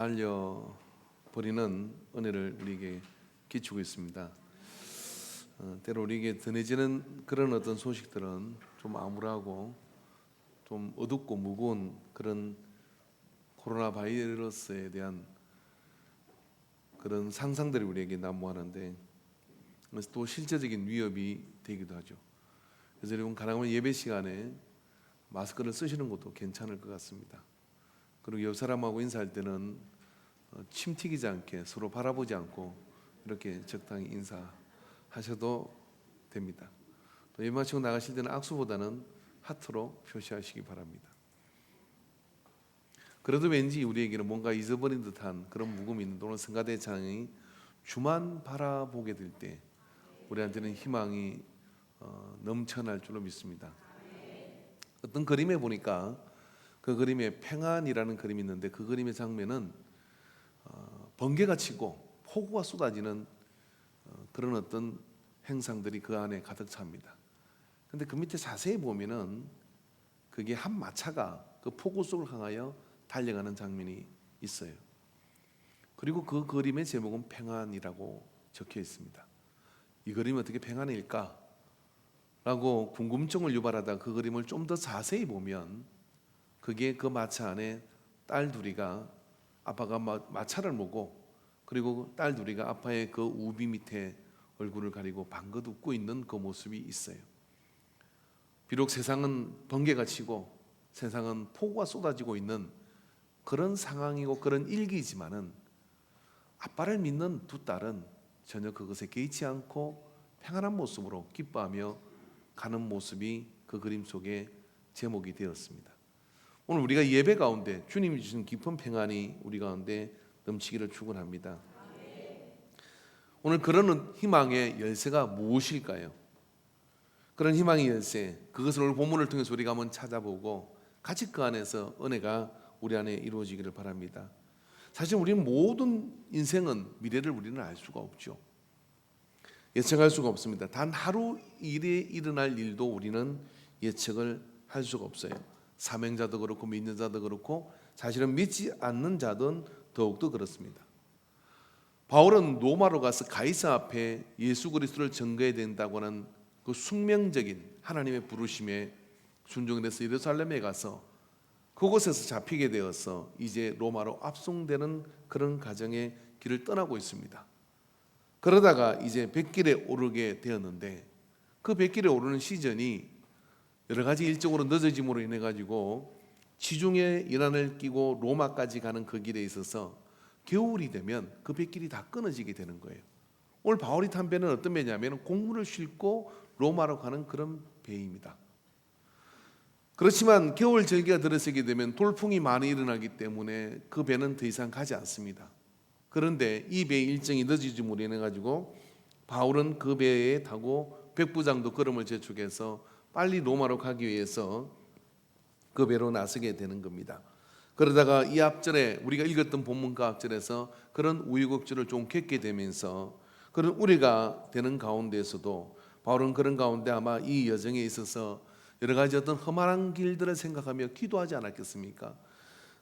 알려버리는 은혜를 우리에게 끼치고 있습니다. 때로 우리에게 전해지는 그런 어떤 소식들은 좀 암울하고 좀 어둡고 무거운 그런 코로나 바이러스에 대한 그런 상상들이 우리에게 난무하는데, 또 실제적인 위협이 되기도 하죠. 그래서 여러분, 가능하면 예배 시간에 마스크를 쓰시는 것도 괜찮을 것 같습니다. 그리고 옆 사람하고 인사할 때는 침 튀기지 않게 서로 바라보지 않고 이렇게 적당히 인사하셔도 됩니다. 또 예배 마치고 나가실 때는 악수보다는 하트로 표시하시기 바랍니다. 그래도 왠지 우리에게는 뭔가 잊어버린 듯한 그런 무금이 있는, 오늘 성가대장이 주만 바라보게 될 때 우리한테는 희망이 넘쳐날 줄로 믿습니다. 어떤 그림에 보니까 그 그림에 평안이라는 그림이 있는데, 그 그림의 장면은 번개가 치고 폭우가 쏟아지는 그런 어떤 행상들이 그 안에 가득 찹니다. 근데 그 밑에 자세히 보면은 그게 한 마차가 그 폭우 속을 향하여 달려가는 장면이 있어요. 그리고 그 그림의 제목은 평안이라고 적혀 있습니다. 이 그림이 어떻게 평안일까? 라고 궁금증을 유발하다 그 그림을 좀 더 자세히 보면, 그게 그 마차 안에 딸 둘이가, 아빠가 마차를 모고, 그리고 딸 둘이가 아빠의 그 우비 밑에 얼굴을 가리고 방긋 웃고 있는 그 모습이 있어요. 비록 세상은 번개가 치고 세상은 폭우가 쏟아지고 있는 그런 상황이고 그런 일기지만은, 아빠를 믿는 두 딸은 전혀 그것에 개의치 않고 평안한 모습으로 기뻐하며 가는 모습이 그 그림 속에 제목이 되었습니다. 오늘 우리가 예배 가운데 주님이 주신 깊은 평안이 우리 가운데 넘치기를 축원합니다. 오늘 그런 희망의 열쇠가 무엇일까요? 그런 희망의 열쇠, 그것을 오늘 본문을 통해서 우리가 한번 찾아보고 같이 그 안에서 은혜가 우리 안에 이루어지기를 바랍니다. 사실 우리는 모든 인생은, 미래를 우리는 알 수가 없죠. 예측할 수가 없습니다. 단 하루 일에 일어날 일도 우리는 예측을 할 수가 없어요. 사명자도 그렇고 믿는 자도 그렇고, 사실은 믿지 않는 자든 더욱더 그렇습니다. 바울은 로마로 가서 가이사 앞에 예수 그리스도를 증거해야 된다고 하는 그 숙명적인 하나님의 부르심에 순종이 돼서 예루살렘에 가서 그곳에서 잡히게 되어서 이제 로마로 압송되는 그런 과정의 길을 떠나고 있습니다. 그러다가 이제 백길에 오르게 되었는데, 그 백길에 오르는 시즌이 여러 가지 일정으로 늦어짐으로 인해 가지고 지중해 연안을 끼고 로마까지 가는 그 길에 있어서 겨울이 되면 그 백길이 다 끊어지게 되는 거예요. 오늘 바울이 탄 배는 어떤 배냐면 곡물을 싣고 로마로 가는 그런 배입니다. 그렇지만 겨울 절기가 들어서게 되면 돌풍이 많이 일어나기 때문에 그 배는 더 이상 가지 않습니다. 그런데 이 배의 일정이 늦어짐으로 인해 가지고 바울은 그 배에 타고 백부장도 걸음을 재촉해서 빨리 로마로 가기 위해서 그 배로 나서게 되는 겁니다. 그러다가 이 앞절에 우리가 읽었던 본문과 앞절에서 그런 우여곡절을 좀 겪게 되면서 그런 우려가 되는 가운데에서도 바울은 그런 가운데 아마 이 여정에 있어서 여러 가지 어떤 험한 길들을 생각하며 기도하지 않았겠습니까?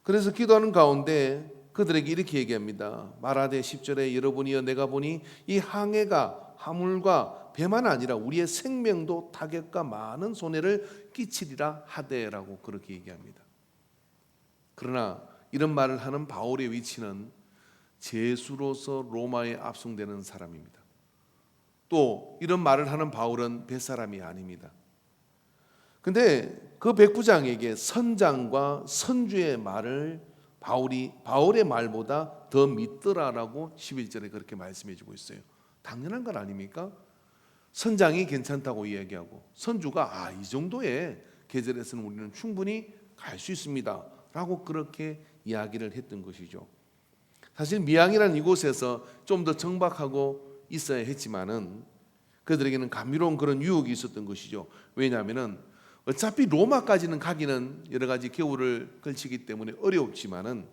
그래서 기도하는 가운데 그들에게 이렇게 얘기합니다. 말하되 10절에 여러분이여 내가 보니 이 항해가 화물과 배만 아니라 우리의 생명도 타격과 많은 손해를 끼치리라 하되라고 그렇게 얘기합니다. 그러나 이런 말을 하는 바울의 위치는 제수로서 로마에 압송되는 사람입니다. 또 이런 말을 하는 바울은 뱃사람이 아닙니다. 근데 그 백부장에게 선장과 선주의 말을 바울의 말보다 더 믿더라라고 11절에 그렇게 말씀해 주고 있어요. 당연한 건 아닙니까? 선장이 괜찮다고 이야기하고 선주가 이 정도의 계절에서는 우리는 충분히 갈 수 있습니다 라고 그렇게 이야기를 했던 것이죠. 사실 미양이라는 이곳에서 좀 더 정박하고 있어야 했지만은 그들에게는 감미로운 그런 유혹이 있었던 것이죠. 왜냐하면은 어차피 로마까지는 가기는 여러 가지 겨울을 걸치기 때문에 어렵지만은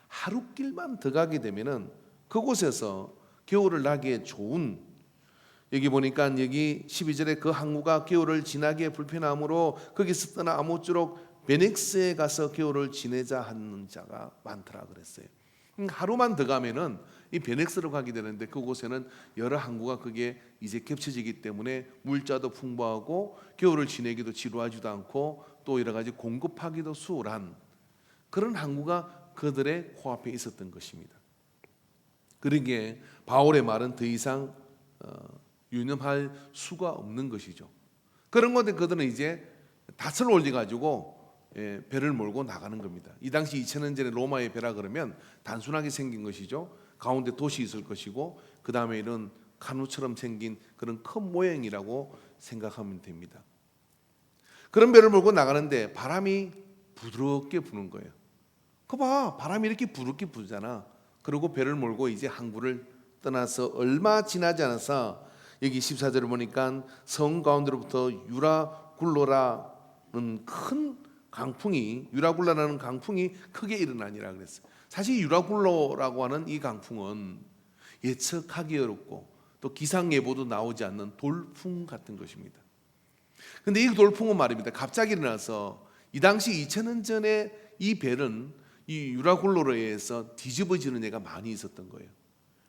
하루길만 더 가게 되면은 그곳에서 겨울을 나기에 좋은, 여기 보니까 여기 12절에 그 항구가 겨울을 지나기에 불편하므로 거기서 떠나 아무쪼록 베넥스에 가서 겨울을 지내자 하는 자가 많더라 그랬어요. 하루만 더 가면은 이 베넥스로 가게 되는데 그곳에는 여러 항구가 그게 이제 겹쳐지기 때문에 물자도 풍부하고 겨울을 지내기도 지루하지도 않고 또 여러 가지 공급하기도 수월한 그런 항구가 그들의 코앞에 있었던 것입니다. 그러기에 바울의 말은 더 이상 유념할 수가 없는 것이죠. 그런 건데 그들은 이제 닻을 올려가지고 배를 몰고 나가는 겁니다. 이 당시 2000년 전에 로마의 배라 그러면 단순하게 생긴 것이죠. 가운데 돛이 있을 것이고 그 다음에 이런 카누처럼 생긴 그런 큰 모양이라고 생각하면 됩니다. 그런 배를 몰고 나가는데 바람이 부드럽게 부는 거예요. 봐, 바람이 이렇게 부드럽게 부잖아. 그리고 배를 몰고 이제 항구를 떠나서 얼마 지나지 않아서 여기 14절을 보니까 성 가운데로부터 유라굴로라는 큰 강풍이 유라굴로라는 강풍이 크게 일어나니라 그랬어요. 사실 유라굴로라고 하는 이 강풍은 예측하기 어렵고 또 기상 예보도 나오지 않는 돌풍 같은 것입니다. 근데 이 돌풍은 말입니다. 갑자기 일어나서 이 당시 2000년 전에 이 배는 이 유라굴로로 의해서 뒤집어지는 예가 많이 있었던 거예요.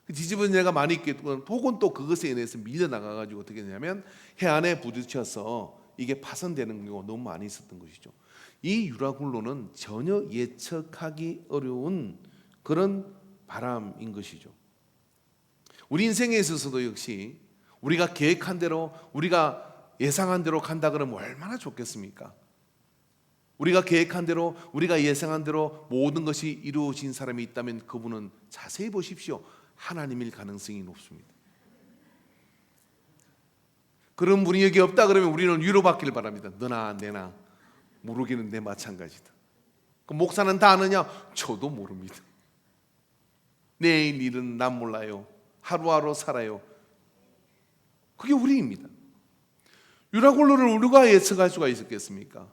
뒤집어진 예가 많이 있기 때문에 혹은 또 그것에 인해서 밀려나가가지고 어떻게 되냐면 해안에 부딪혀서 이게 파손되는 경우가 너무 많이 있었던 것이죠. 이 유라굴로는 전혀 예측하기 어려운 그런 바람인 것이죠. 우리 인생에 있어서도 역시 우리가 계획한 대로 우리가 예상한 대로 간다 그러면 얼마나 좋겠습니까? 우리가 계획한 대로 우리가 예상한 대로 모든 것이 이루어진 사람이 있다면 그분은 자세히 보십시오. 하나님일 가능성이 높습니다. 그런 분이 여기 없다 그러면 우리는 위로받기를 바랍니다. 너나 내나 모르기는 내 마찬가지다. 그 목사는 다 아느냐? 저도 모릅니다. 내일 일은 난 몰라요. 하루하루 살아요. 그게 우리입니다. 유라굴로를 우리가 예측할 수가 있었겠습니까?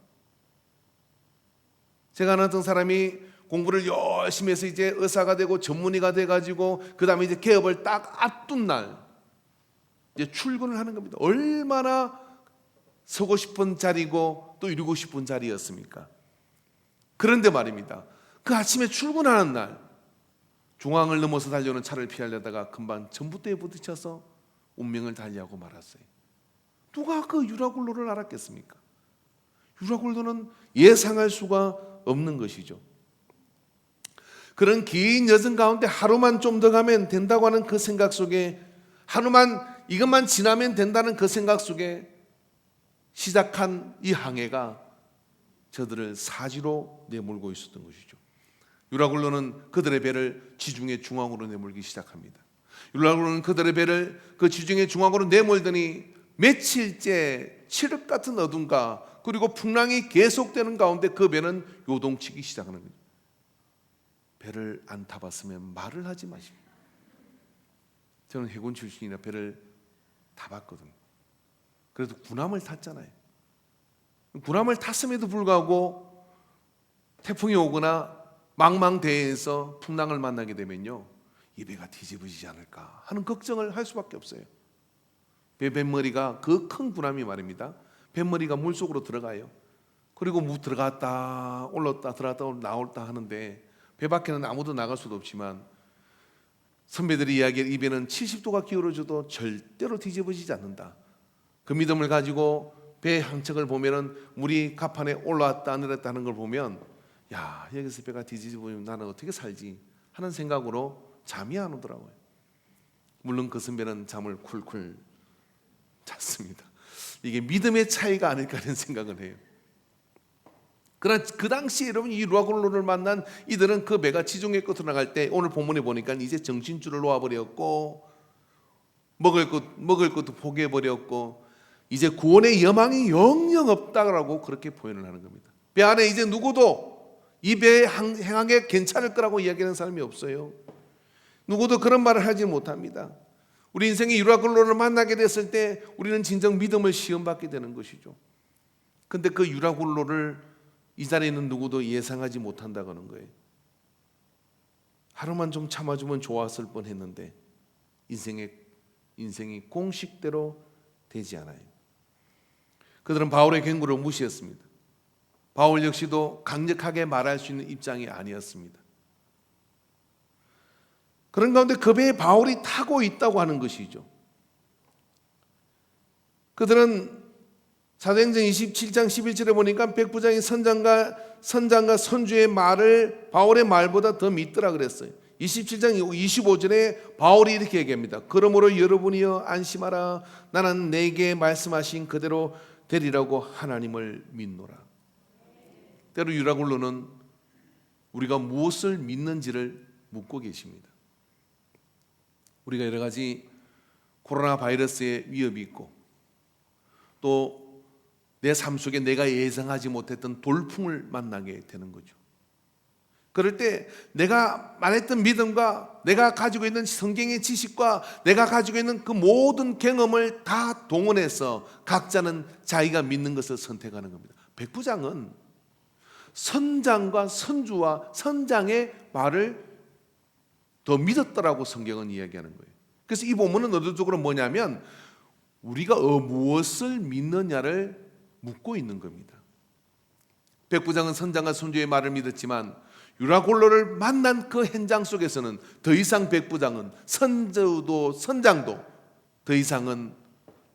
제가 아는 어떤 사람이 공부를 열심히 해서 이제 의사가 되고 전문의가 돼가지고 그 다음에 이제 개업을 딱 앞둔 날 이제 출근을 하는 겁니다. 얼마나 서고 싶은 자리고 또 이루고 싶은 자리였습니까? 그런데 말입니다. 그 아침에 출근하는 날 중앙을 넘어서 달려오는 차를 피하려다가 금방 전봇대에 부딪혀서 운명을 달리하고 말았어요. 누가 그 유라굴로를 알았겠습니까? 유라굴로는 예상할 수가 없는 것이죠. 그런 긴 여정 가운데 하루만 좀 더 가면 된다고 하는 그 생각 속에 하루만 이것만 지나면 된다는 그 생각 속에 시작한 이 항해가 저들을 사지로 내몰고 있었던 것이죠. 유라굴로는 그들의 배를 지중해 중앙으로 내몰기 시작합니다. 유라굴로는 그들의 배를 그 지중해 중앙으로 내몰더니 며칠째 칠흑 같은 어둠과 그리고 풍랑이 계속되는 가운데 그 배는 요동치기 시작하는 거죠. 배를 안 타봤으면 말을 하지 마십시오. 저는 해군 출신이라 배를 타봤거든요. 그래도 군함을 탔잖아요. 군함을 탔음에도 불구하고 태풍이 오거나 망망대해에서 풍랑을 만나게 되면요, 이 배가 뒤집어지지 않을까 하는 걱정을 할 수밖에 없어요. 배 뱃머리가 그 큰 군함이 말입니다. 뱃머리가 물속으로 들어가요. 그리고 들어갔다 올랐다 들어갔다 나올다 하는데 배 밖에는 아무도 나갈 수도 없지만 선배들이 이야기할 이 배는 70도가 기울어져도 절대로 뒤집어지지 않는다. 그 믿음을 가지고 배 한 척을 보면은 물이 갑판에 올라왔다 내렸다 하는 걸 보면 야, 여기서 배가 뒤집어지면 나는 어떻게 살지 하는 생각으로 잠이 안 오더라고요. 물론 그 선배는 잠을 쿨쿨 잤습니다. 이게 믿음의 차이가 아닐까 하는 생각을 해요. 그러나 그 당시에 여러분 이 유라굴로를 만난 이들은 그 배가 지중해 끝으로 나갈 때 오늘 본문에 보니까 이제 정신줄을 놓아버렸고 먹을 것도 포기해버렸고 이제 구원의 여망이 영영 없다라고 그렇게 표현을 하는 겁니다. 배 안에 이제 누구도 이 배에 행하게 괜찮을 거라고 이야기하는 사람이 없어요. 누구도 그런 말을 하지 못합니다. 우리 인생의 유라굴로를 만나게 됐을 때 우리는 진정 믿음을 시험받게 되는 것이죠. 근데 그 유라굴로를 이 자리에 있는 누구도 예상하지 못한다는 거예요. 하루만 좀 참아주면 좋았을 뻔했는데 인생이 공식대로 되지 않아요. 그들은 바울의 경고를 무시했습니다. 바울 역시도 강력하게 말할 수 있는 입장이 아니었습니다. 그런 가운데 그 배에 바울이 타고 있다고 하는 것이죠. 그들은 사도행전 27장 11절에 보니까 백부장이 선장과 선주의 말을 바울의 말보다 더 믿더라 그랬어요. 27장 25절에 바울이 이렇게 얘기합니다. 그러므로 여러분이여 안심하라. 나는 내게 말씀하신 그대로 되리라고 하나님을 믿노라. 때로 유라굴로는 우리가 무엇을 믿는지를 묻고 계십니다. 우리가 여러 가지 코로나 바이러스의 위협이 있고 또 내 삶 속에 내가 예상하지 못했던 돌풍을 만나게 되는 거죠. 그럴 때 내가 말했던 믿음과 내가 가지고 있는 성경의 지식과 내가 가지고 있는 그 모든 경험을 다 동원해서 각자는 자기가 믿는 것을 선택하는 겁니다. 백부장은 선장과 선주와 선장의 말을 더 믿었더라고 성경은 이야기하는 거예요. 그래서 이 본문은 의도적으로 뭐냐면 우리가 무엇을 믿느냐를 묻고 있는 겁니다. 백부장은 선장과 선주의 말을 믿었지만 유라굴로를 만난 그 현장 속에서는 더 이상 백부장은 선주도 선장도 더 이상은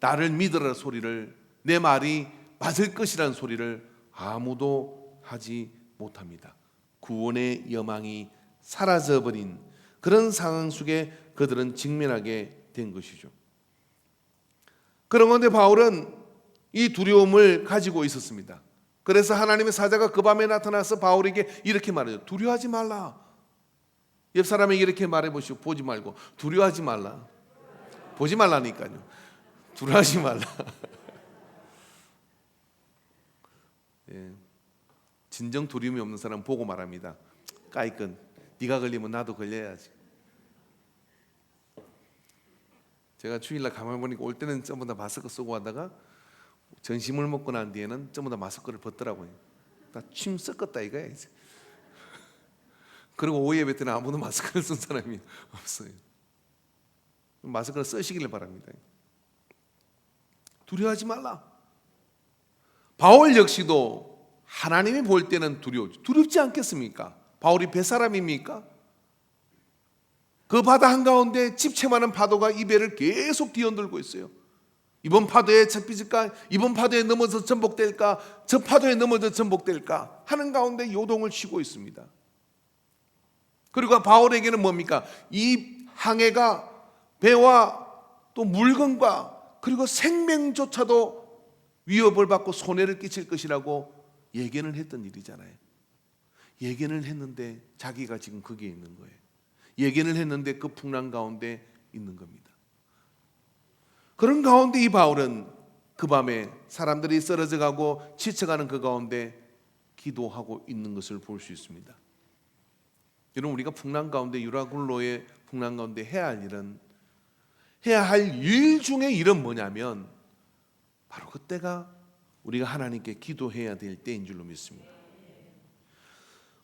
나를 믿으라 소리를, 내 말이 맞을 것이라는 소리를 아무도 하지 못합니다. 구원의 여망이 사라져버린 그런 상황 속에 그들은 직면하게 된 것이죠. 그런 건데 바울은 이 두려움을 가지고 있었습니다. 그래서 하나님의 사자가 그 밤에 나타나서 바울에게 이렇게 말해요. 두려워하지 말라. 옆 사람에게 이렇게 말해보시고, 보지 말고 두려워하지 말라. 보지 말라니까요. 두려워하지 말라. 예. 진정 두려움이 없는 사람 보고 말합니다. 까이건 네가 걸리면 나도 걸려야지. 제가 주일날 가만히 보니까 올 때는 전부 다 마스크 쓰고 하다가 점심을 먹고 난 뒤에는 전부 다 마스크를 벗더라고요. 다 침 섞었다 이거야 이제. 그리고 오후 예배 때는 아무도 마스크를 쓴 사람이 없어요. 마스크를 쓰시길 바랍니다. 두려워하지 말라. 바울 역시도 하나님이 볼 때는 두렵지 않겠습니까? 바울이 뱃사람입니까? 그 바다 한가운데 집채만한 파도가 이 배를 계속 뒤흔들고 있어요. 이번 파도에 잡히질까? 이번 파도에 넘어져 전복될까? 저 파도에 넘어져 전복될까? 하는 가운데 요동을 치고 있습니다. 그리고 바울에게는 뭡니까? 이 항해가 배와 또 물건과 그리고 생명조차도 위협을 받고 손해를 끼칠 것이라고 예견을 했던 일이잖아요. 예견을 했는데 자기가 지금 거기에 있는 거예요. 예견을 했는데 그 풍랑 가운데 있는 겁니다. 그런 가운데 이 바울은 그 밤에 사람들이 쓰러져 가고 지쳐가는 그 가운데 기도하고 있는 것을 볼 수 있습니다. 여러분, 우리가 풍랑 가운데, 유라굴로의 풍랑 가운데 해야 할 일 중에 일은 뭐냐면 바로 그때가 우리가 하나님께 기도해야 될 때인 줄로 믿습니다.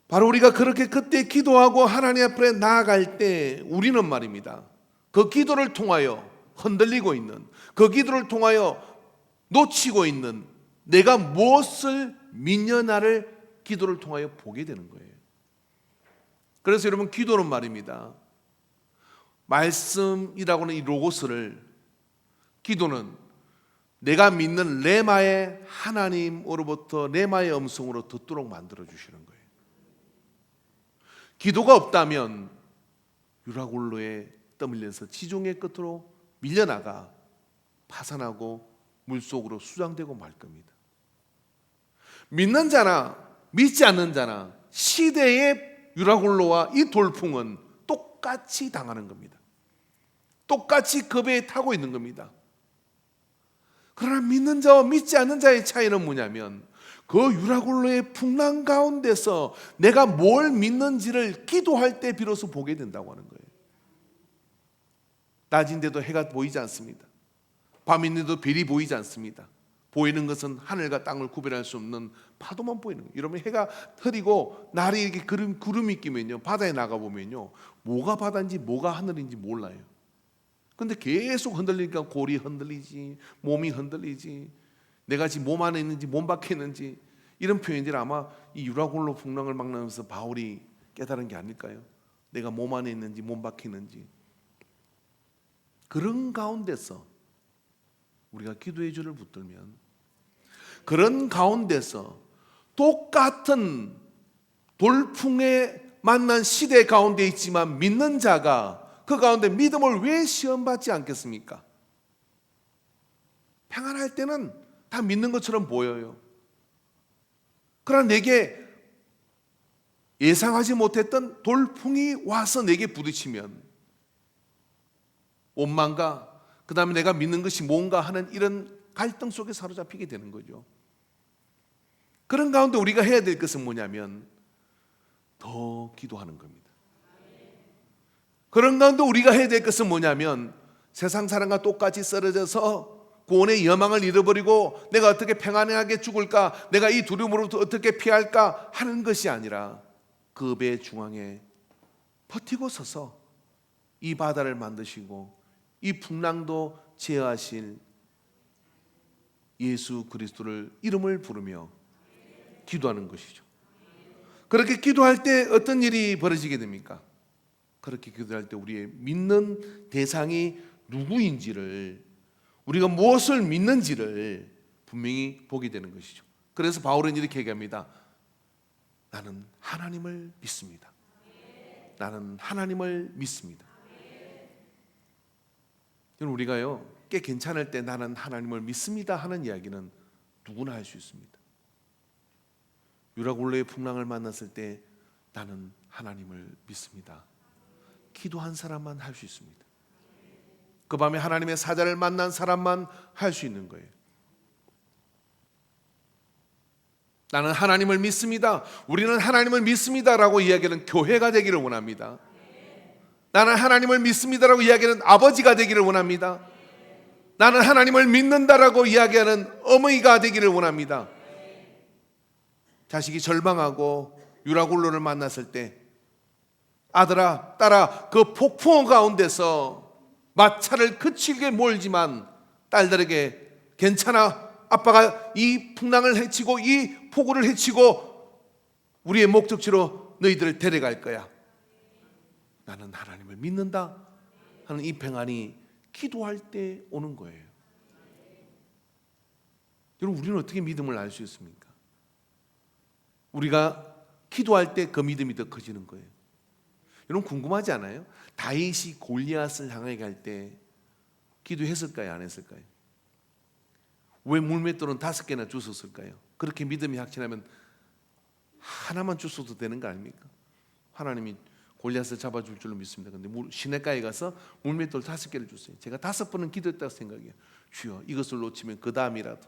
바로 우리가 그렇게 그때 기도하고 하나님 앞에 나아갈 때 우리는 말입니다, 그 기도를 통하여 흔들리고 있는, 그 기도를 통하여 놓치고 있는 내가 무엇을 믿느냐를 기도를 통하여 보게 되는 거예요. 그래서 여러분, 기도는 말입니다, 말씀이라고는 이 로고스를, 기도는 내가 믿는 레마의 하나님으로부터 레마의 음성으로 듣도록 만들어 주시는 거예요. 기도가 없다면 유라굴로에 떠밀려서 지중해 끝으로 밀려나가 파산하고 물속으로 수장되고 말 겁니다. 믿는 자나 믿지 않는 자나 시대의 유라굴로와 이 돌풍은 똑같이 당하는 겁니다. 똑같이 그 배에 타고 있는 겁니다. 그러나 믿는 자와 믿지 않는 자의 차이는 뭐냐면 그 유라굴로의 풍랑 가운데서 내가 뭘 믿는지를 기도할 때 비로소 보게 된다고 하는 거예요. 낮인데도 해가 보이지 않습니다. 밤인데도 별이 보이지 않습니다. 보이는 것은 하늘과 땅을 구별할 수 없는 파도만 보이는 거예요. 여러분, 해가 흐리고 날이 이렇게 구름이 끼면요, 바다에 나가보면요, 뭐가 바다인지 뭐가 하늘인지 몰라요. 근데 계속 흔들리니까 골이 흔들리지, 몸이 흔들리지, 내가 지금 몸 안에 있는지 몸 밖에 있는지, 이런 표현들이 아마 이 유라굴로 풍랑을 만나면서 바울이 깨달은 게 아닐까요? 내가 몸 안에 있는지 몸 밖에 있는지, 그런 가운데서 우리가 기도의 줄을 붙들면, 그런 가운데서 똑같은 돌풍에 만난 시대 가운데 있지만 믿는 자가 그 가운데 믿음을 왜 시험받지 않겠습니까? 평안할 때는 다 믿는 것처럼 보여요. 그러나 내게 예상하지 못했던 돌풍이 와서 내게 부딪히면 원망과 그 다음에 내가 믿는 것이 뭔가 하는 이런 갈등 속에 사로잡히게 되는 거죠. 그런 가운데 우리가 해야 될 것은 뭐냐면 더 기도하는 겁니다. 그런 가운데 우리가 해야 될 것은 뭐냐면 세상 사람과 똑같이 쓰러져서 구원의 여망을 잃어버리고 내가 어떻게 평안하게 죽을까, 내가 이 두려움으로부터 어떻게 피할까 하는 것이 아니라 그 배 중앙에 버티고 서서 이 바다를 만드시고 이 풍랑도 제어하실 예수 그리스도를 이름을 부르며 기도하는 것이죠. 그렇게 기도할 때 어떤 일이 벌어지게 됩니까? 그렇게 기도할 때 우리의 믿는 대상이 누구인지를, 우리가 무엇을 믿는지를 분명히 보게 되는 것이죠. 그래서 바울은 이렇게 얘기합니다. 나는 하나님을 믿습니다. 나는 하나님을 믿습니다. 여러분, 우리가요 꽤 괜찮을 때 나는 하나님을 믿습니다 하는 이야기는 누구나 할 수 있습니다. 유라굴로의 풍랑을 만났을 때 나는 하나님을 믿습니다, 기도한 사람만 할 수 있습니다. 그 밤에 하나님의 사자를 만난 사람만 할 수 있는 거예요. 나는 하나님을 믿습니다, 우리는 하나님을 믿습니다라고 이야기하는 교회가 되기를 원합니다. 나는 하나님을 믿습니다라고 이야기하는 아버지가 되기를 원합니다. 나는 하나님을 믿는다라고 이야기하는 어머니가 되기를 원합니다. 자식이 절망하고 유라굴로를 만났을 때 아들아 딸아 그 폭풍 가운데서 마차를 그치게 몰지만 딸들에게 괜찮아, 아빠가 이 풍랑을 헤치고 이 폭우를 헤치고 우리의 목적지로 너희들을 데려갈 거야, 나는 하나님을 믿는다 하는 이 평안이 기도할 때 오는 거예요. 여러분, 우리는 어떻게 믿음을 알 수 있습니까? 우리가 기도할 때 그 믿음이 더 커지는 거예요. 여러분, 궁금하지 않아요? 다윗이 골리앗을 향해 갈 때 기도했을까요? 안 했을까요? 왜 물맷돌은 5개나 주웠을까요? 그렇게 믿음이 확신하면 하나만 주워도 되는 거 아닙니까? 하나님이 골리앗을 잡아줄 줄로 믿습니다. 그런데 시냇가에 가서 물맷돌 5개를 줬어요. 제가 5번은 기도했다고 생각해요. 주여, 이것을 놓치면 그 다음이라도.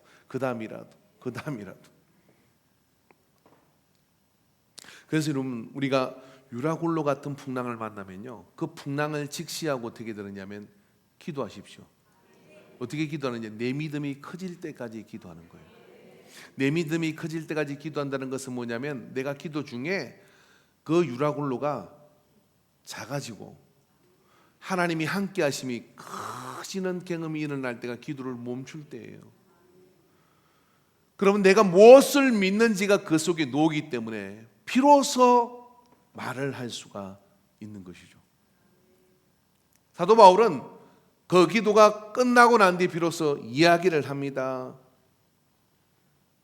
그래서 여러분, 우리가 유라굴로 같은 풍랑을 만나면요, 그 풍랑을 직시하고 어떻게 되느냐면 기도하십시오. 어떻게 기도하느냐? 내 믿음이 커질 때까지 기도하는 거예요. 내 믿음이 커질 때까지 기도한다는 것은 뭐냐면 내가 기도 중에 그 유라굴로가 작아지고 하나님이 함께 하심이 크시는 경험이 일어날 때가 기도를 멈출 때예요. 그러면 내가 무엇을 믿는지가 그 속에 놓이기 때문에 비로소 말을 할 수가 있는 것이죠. 사도 바울은 그 기도가 끝나고 난 뒤 비로소 이야기를 합니다.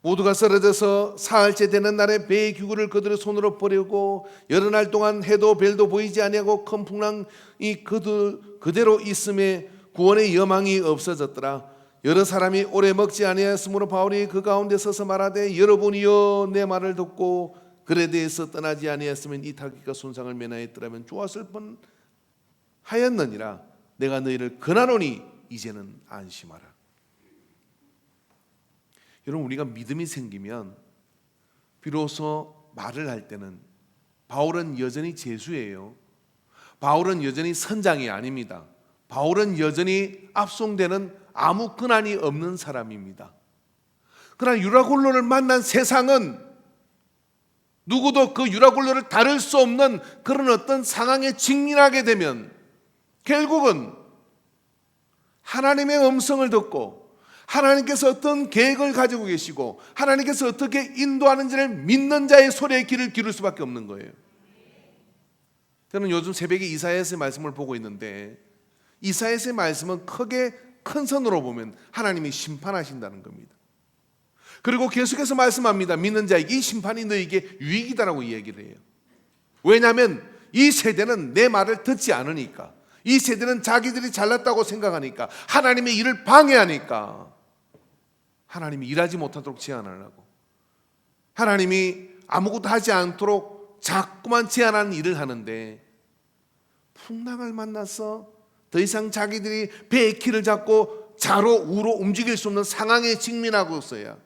모두가 쓰러져서 사흘째 되는 날에 배의 규구를 그들의 손으로 버리고 여러 날 동안 해도 별도 보이지 아니하고 큰 풍랑이 그대로 있음에 구원의 여망이 없어졌더라. 여러 사람이 오래 먹지 아니하였으므로 바울이 그 가운데 서서 말하되 여러분이여 내 말을 듣고 그에 대해서 떠나지 아니하였으면 이 타격과 손상을 면하였더라면 좋았을 뻔하였느니라. 내가 너희를 권하노니 이제는 안심하라. 여러분, 우리가 믿음이 생기면 비로소 말을 할 때는, 바울은 여전히 제수예요. 바울은 여전히 선장이 아닙니다. 바울은 여전히 압송되는 아무 근한이 없는 사람입니다. 그러나 유라굴로를 만난 세상은 누구도 그 유라굴로를 다룰 수 없는 그런 어떤 상황에 직면하게 되면 결국은 하나님의 음성을 듣고 하나님께서 어떤 계획을 가지고 계시고 하나님께서 어떻게 인도하는지를 믿는 자의 소리에 귀를 기울일 수밖에 없는 거예요. 저는 요즘 새벽에 이사야서의 말씀을 보고 있는데 이사야서의 말씀은 크게 큰 선으로 보면 하나님이 심판하신다는 겁니다. 그리고 계속해서 말씀합니다. 믿는 자에게 이 심판이 너에게 유익이다라고 이야기를 해요. 왜냐하면 이 세대는 내 말을 듣지 않으니까, 이 세대는 자기들이 잘났다고 생각하니까, 하나님의 일을 방해하니까 하나님이 일하지 못하도록 제한하려고, 하나님이 아무것도 하지 않도록 자꾸만 제한하는 일을 하는데, 풍랑을 만나서 더 이상 자기들이 배의 키를 잡고 좌로 우로 움직일 수 없는 상황에 직면하고 있어야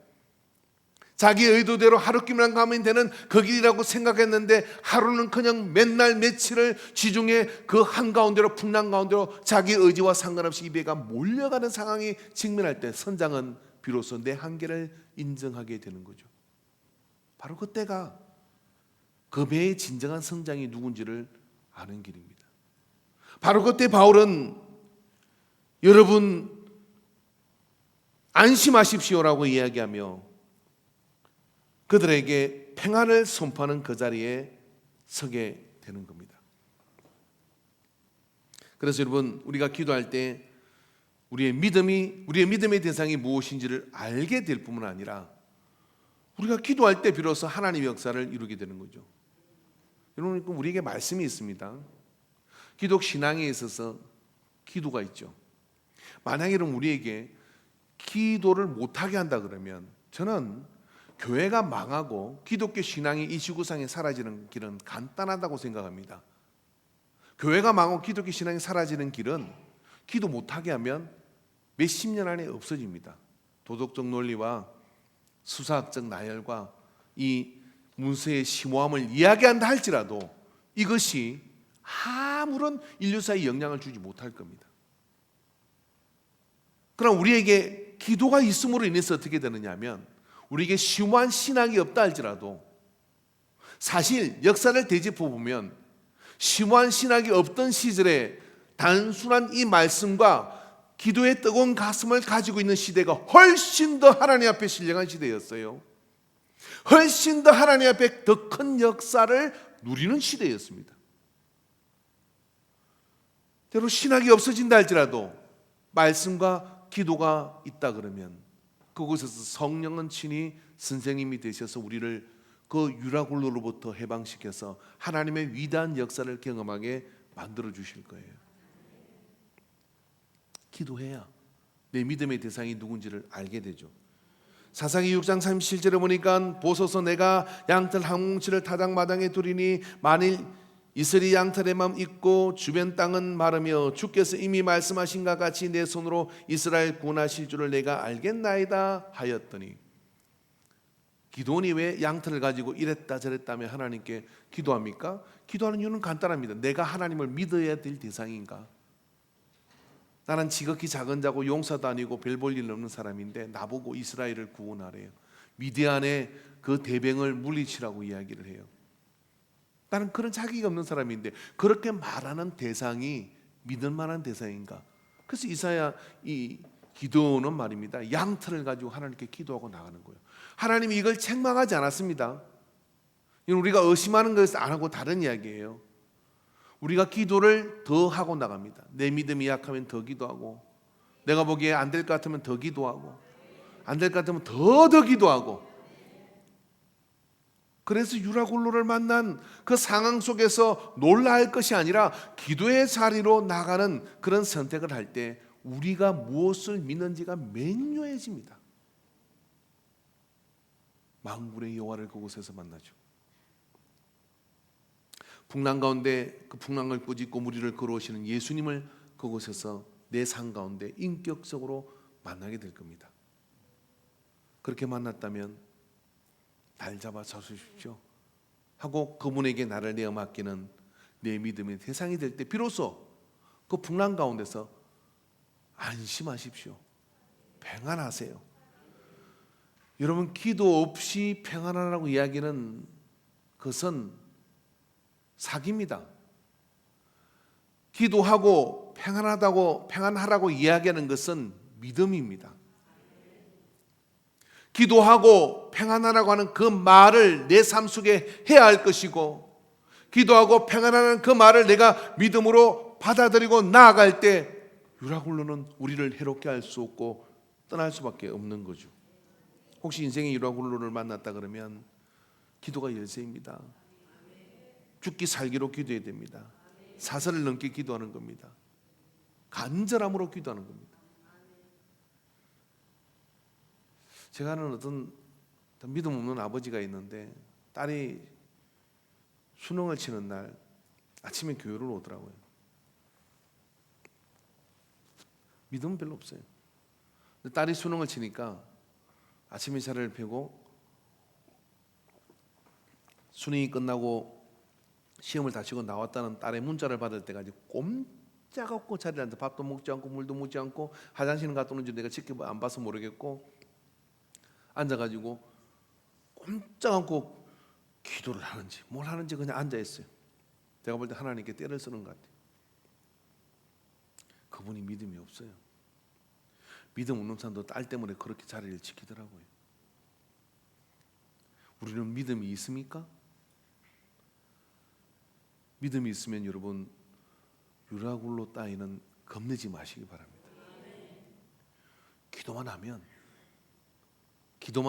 자기 의도대로 하루끼만 가면 되는 그 길이라고 생각했는데 하루는 그냥 맨날 며칠을 지중해 그 한가운데로, 풍랑 가운데로 자기 의지와 상관없이 이 배가 몰려가는 상황이 직면할 때 선장은 비로소 내 한계를 인정하게 되는 거죠. 바로 그때가 그 배의 진정한 선장이 누군지를 아는 길입니다. 바로 그때 바울은 여러분 안심하십시오라고 이야기하며 그들에게 평안을 선포하는 그 자리에 서게 되는 겁니다. 그래서 여러분, 우리가 기도할 때 우리의 믿음의 대상이 무엇인지를 알게 될 뿐만 아니라 우리가 기도할 때 비로소 하나님의 역사를 이루게 되는 거죠. 여러분, 우리에게 말씀이 있습니다. 기독 신앙에 있어서 기도가 있죠. 만약에 우리에게 기도를 못하게 한다 그러면 저는 교회가 망하고 기독교 신앙이 이 지구상에 사라지는 길은 간단하다고 생각합니다. 교회가 망하고 기독교 신앙이 사라지는 길은 기도 못하게 하면 몇십 년 안에 없어집니다. 도덕적 논리와 수사학적 나열과 이 문서의 심오함을 이야기한다 할지라도 이것이 아무런 인류사에 영향을 주지 못할 겁니다. 그럼 우리에게 기도가 있음으로 인해서 어떻게 되느냐 하면 우리에게 심오한 신학이 없다 할지라도 사실 역사를 되짚어 보면 심오한 신학이 없던 시절에 단순한 이 말씀과 기도의 뜨거운 가슴을 가지고 있는 시대가 훨씬 더 하나님 앞에 신령한 시대였어요. 훨씬 더 하나님 앞에 더 큰 역사를 누리는 시대였습니다. 때로 신학이 없어진다 할지라도 말씀과 기도가 있다 그러면 그곳에서 성령은 친히 선생님이 되셔서 우리를 그 유라굴로로부터 해방시켜서 하나님의 위대한 역사를 경험하게 만들어 주실 거예요. 기도해야 내 믿음의 대상이 누군지를 알게 되죠. 사사기 6장 37절에 보니까 보소서 내가 양털 한 뭉치를 타작마당에 두리니 만일 이슬이 양털에만 있고 주변 땅은 마르며 주께서 이미 말씀하신 것 같이 내 손으로 이스라엘 구원하실 줄을 내가 알겠나이다 하였더니, 기도원이 왜 양털을 가지고 이랬다 저랬다며 하나님께 기도합니까? 기도하는 이유는 간단합니다. 내가 하나님을 믿어야 될 대상인가? 나는 지극히 작은 자고 용사도 아니고 별 볼 일 없는 사람인데 나보고 이스라엘을 구원하래요. 미디안의 그 대병을 물리치라고 이야기를 해요. 나는 그런 자격이 없는 사람인데 그렇게 말하는 대상이 믿을 만한 대상인가? 그래서 이사야 이 기도는 말입니다. 양털을 가지고 하나님께 기도하고 나가는 거예요. 하나님이 이걸 책망하지 않았습니다. 이건 우리가 의심하는 것에서 안 하고 다른 이야기예요. 우리가 기도를 더 하고 나갑니다. 내 믿음이 약하면 더 기도하고, 내가 보기에 안 될 것 같으면 더 기도하고, 안 될 것 같으면 더 기도하고. 그래서 유라굴로를 만난 그 상황 속에서 놀라할 것이 아니라 기도의 자리로 나가는 그런 선택을 할 때 우리가 무엇을 믿는지가 명료해집니다. 만군의 여호와를 그곳에서 만나죠. 풍랑 가운데 그 풍랑을 꾸짖고 무리를 걸어오시는 예수님을 그곳에서 내 삶 가운데 인격적으로 만나게 될 겁니다. 그렇게 만났다면 날 잡아 서주십시오 하고 그분에게 나를 내어 맡기는 내 믿음의 대상이 될 때 비로소 그 풍랑 가운데서 안심하십시오. 평안하세요. 여러분, 기도 없이 평안하라고 이야기는 그것은 사기입니다. 기도하고 평안하라고 이야기하는 것은 믿음입니다. 기도하고 평안하라고 하는 그 말을 내 삶 속에 해야 할 것이고, 기도하고 평안하는 그 말을 내가 믿음으로 받아들이고 나아갈 때 유라굴로는 우리를 해롭게 할 수 없고 떠날 수밖에 없는 거죠. 혹시 인생의 유라굴로를 만났다 그러면 기도가 열쇠입니다. 죽기 살기로 기도해야 됩니다. 사슬을 넘게 기도하는 겁니다. 간절함으로 기도하는 겁니다. 제가 아는 어떤 믿음 없는 아버지가 있는데 딸이 수능을 치는 날 아침에 교회를 오더라고요. 믿음은 별로 없어요. 근데 딸이 수능을 치니까 아침에 자리를 펴고 수능이 끝나고 시험을 다 치고 나왔다는 딸의 문자를 받을 때까지 꼼짝없고 자리에 앉아 밥도 먹지 않고 물도 먹지 않고 화장실은 갔다 오는지 내가 직접 안 봐서 모르겠고 앉아가지고 꼼짝 않고 기도를 하는지 뭘 하는지 그냥 앉아있어요. 제가 볼 때 하나님께 때를 쓰는 것 같아요. 그분이 믿음이 없어요. 믿음 없는 사람도 딸 때문에 그렇게 자리를 지키더라고요. 우리는 믿음이 있습니까? 믿음이 있으면 여러분 유라굴로 따위는 겁내지 마시기 바랍니다. 기도만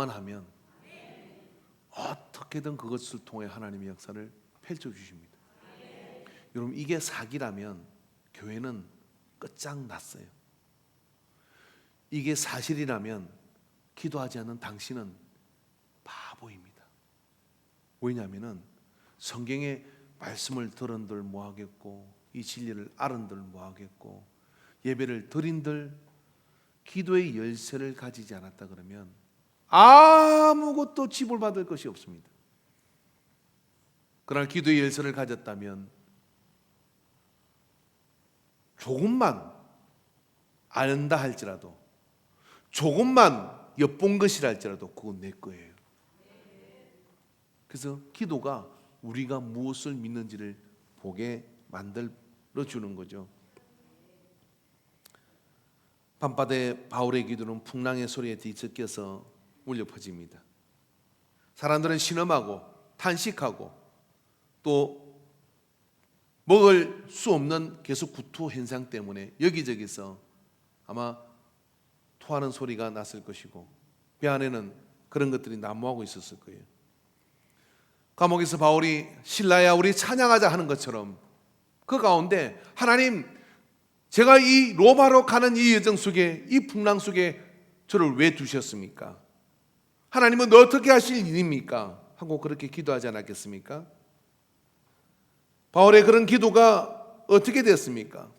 하면 어떻게든 그것을 통해 하나님의 역사를 펼쳐주십니다. 여러분 이게 사기라면 교회는 끝장났어요. 이게 사실이라면 기도하지 않는 당신은 바보입니다. 왜냐하면 성경의 말씀을 들은들 뭐하겠고 이 진리를 알은들 뭐하겠고 예배를 드린들 기도의 열쇠를 가지지 않았다 그러면 아무것도 지불받을 것이 없습니다. 그러나 기도의 열쇠를 가졌다면 조금만 안다 할지라도 조금만 엿본 것이라 할지라도 그건 내 거예요. 그래서 기도가 우리가 무엇을 믿는지를 보게 만들어주는 거죠. 밤바다의 바울의 기도는 풍랑의 소리에 뒤섞여서 울려 퍼집니다. 사람들은 신음하고 탄식하고 또 먹을 수 없는 계속 구토 현상 때문에 여기저기서 아마 토하는 소리가 났을 것이고 배 안에는 그런 것들이 난무하고 있었을 거예요. 감옥에서 바울이 신라야 우리 찬양하자 하는 것처럼 그 가운데 하나님 제가 이 로마로 가는 이 여정 속에 이 풍랑 속에 저를 왜 두셨습니까? 하나님은 어떻게 하실 일입니까? 하고 그렇게 기도하지 않았겠습니까? 바울의 그런 기도가 어떻게 됐습니까?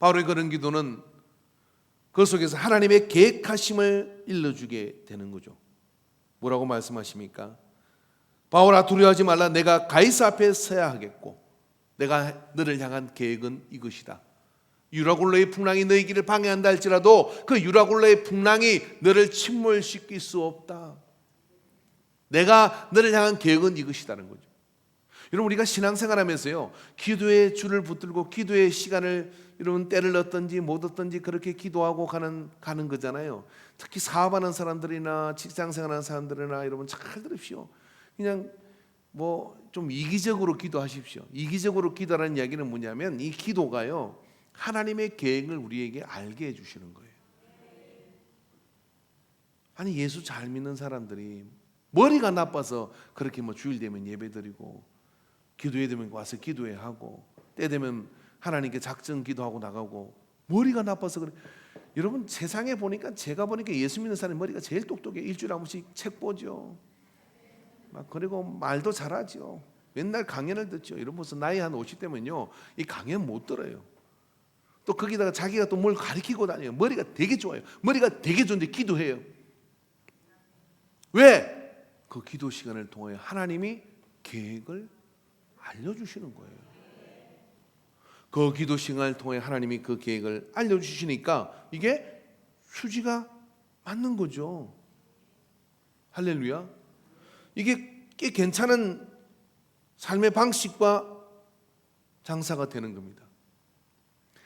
바울의 그런 기도는 그 속에서 하나님의 계획하심을 일러주게 되는 거죠. 뭐라고 말씀하십니까? 바울아 두려워하지 말라. 내가 가이사 앞에 서야 하겠고 내가 너를 향한 계획은 이것이다. 유라굴로의 풍랑이 너희 길을 방해한다 할지라도 그 유라굴로의 풍랑이 너를 침몰시킬 수 없다. 내가 너를 향한 계획은 이것이다는 거죠. 여러분 우리가 신앙생활하면서요 기도의 줄을 붙들고 기도의 시간을 여러분 때를 넣든지 못 얻든지 그렇게 기도하고 가는 거잖아요. 특히 사업하는 사람들이나 직장생활하는 사람들이나 여러분 잘 들으십시오. 그냥 뭐 좀 이기적으로 기도하십시오. 이기적으로 기도하는 이야기는 뭐냐면 이 기도가요 하나님의 계획을 우리에게 알게 해주시는 거예요. 아니 예수 잘 믿는 사람들이 머리가 나빠서 그렇게 뭐 주일 되면 예배드리고 기도회 되면 와서 기도회 하고 때 되면 하나님께 작정 기도하고 나가고 머리가 나빠서 그래. 여러분 세상에 보니까 제가 보니까 예수 믿는 사람이 머리가 제일 똑똑해. 일주일에 한 번씩 책 보죠. 막 그리고 말도 잘하죠. 맨날 강연을 듣죠. 이런 벌써 나이 한 50대면요 이 강연 못 들어요. 또 거기다가 자기가 또 뭘 가르치고 다녀요. 머리가 되게 좋아요. 머리가 되게 좋은데 기도해요. 왜? 그 기도 시간을 통해 하나님이 계획을 알려주시는 거예요. 그 기도 시간을 통해 하나님이 그 계획을 알려주시니까 이게 수지가 맞는 거죠. 할렐루야. 이게 꽤 괜찮은 삶의 방식과 장사가 되는 겁니다.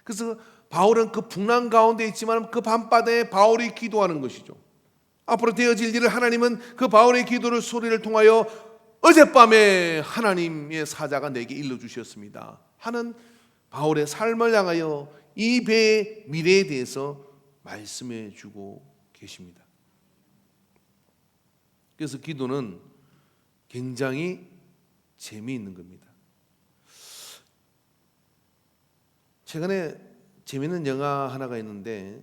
그래서 바울은 그 풍랑 가운데 있지만 그 밤바다에 바울이 기도하는 것이죠. 앞으로 되어질 일을 하나님은 그 바울의 기도를 소리를 통하여 어젯밤에 하나님의 사자가 내게 일러주셨습니다 하는 바울의 삶을 향하여 이 배의 미래에 대해서 말씀해 주고 계십니다. 그래서 기도는 굉장히 재미있는 겁니다. 최근에 재미있는 영화 하나가 있는데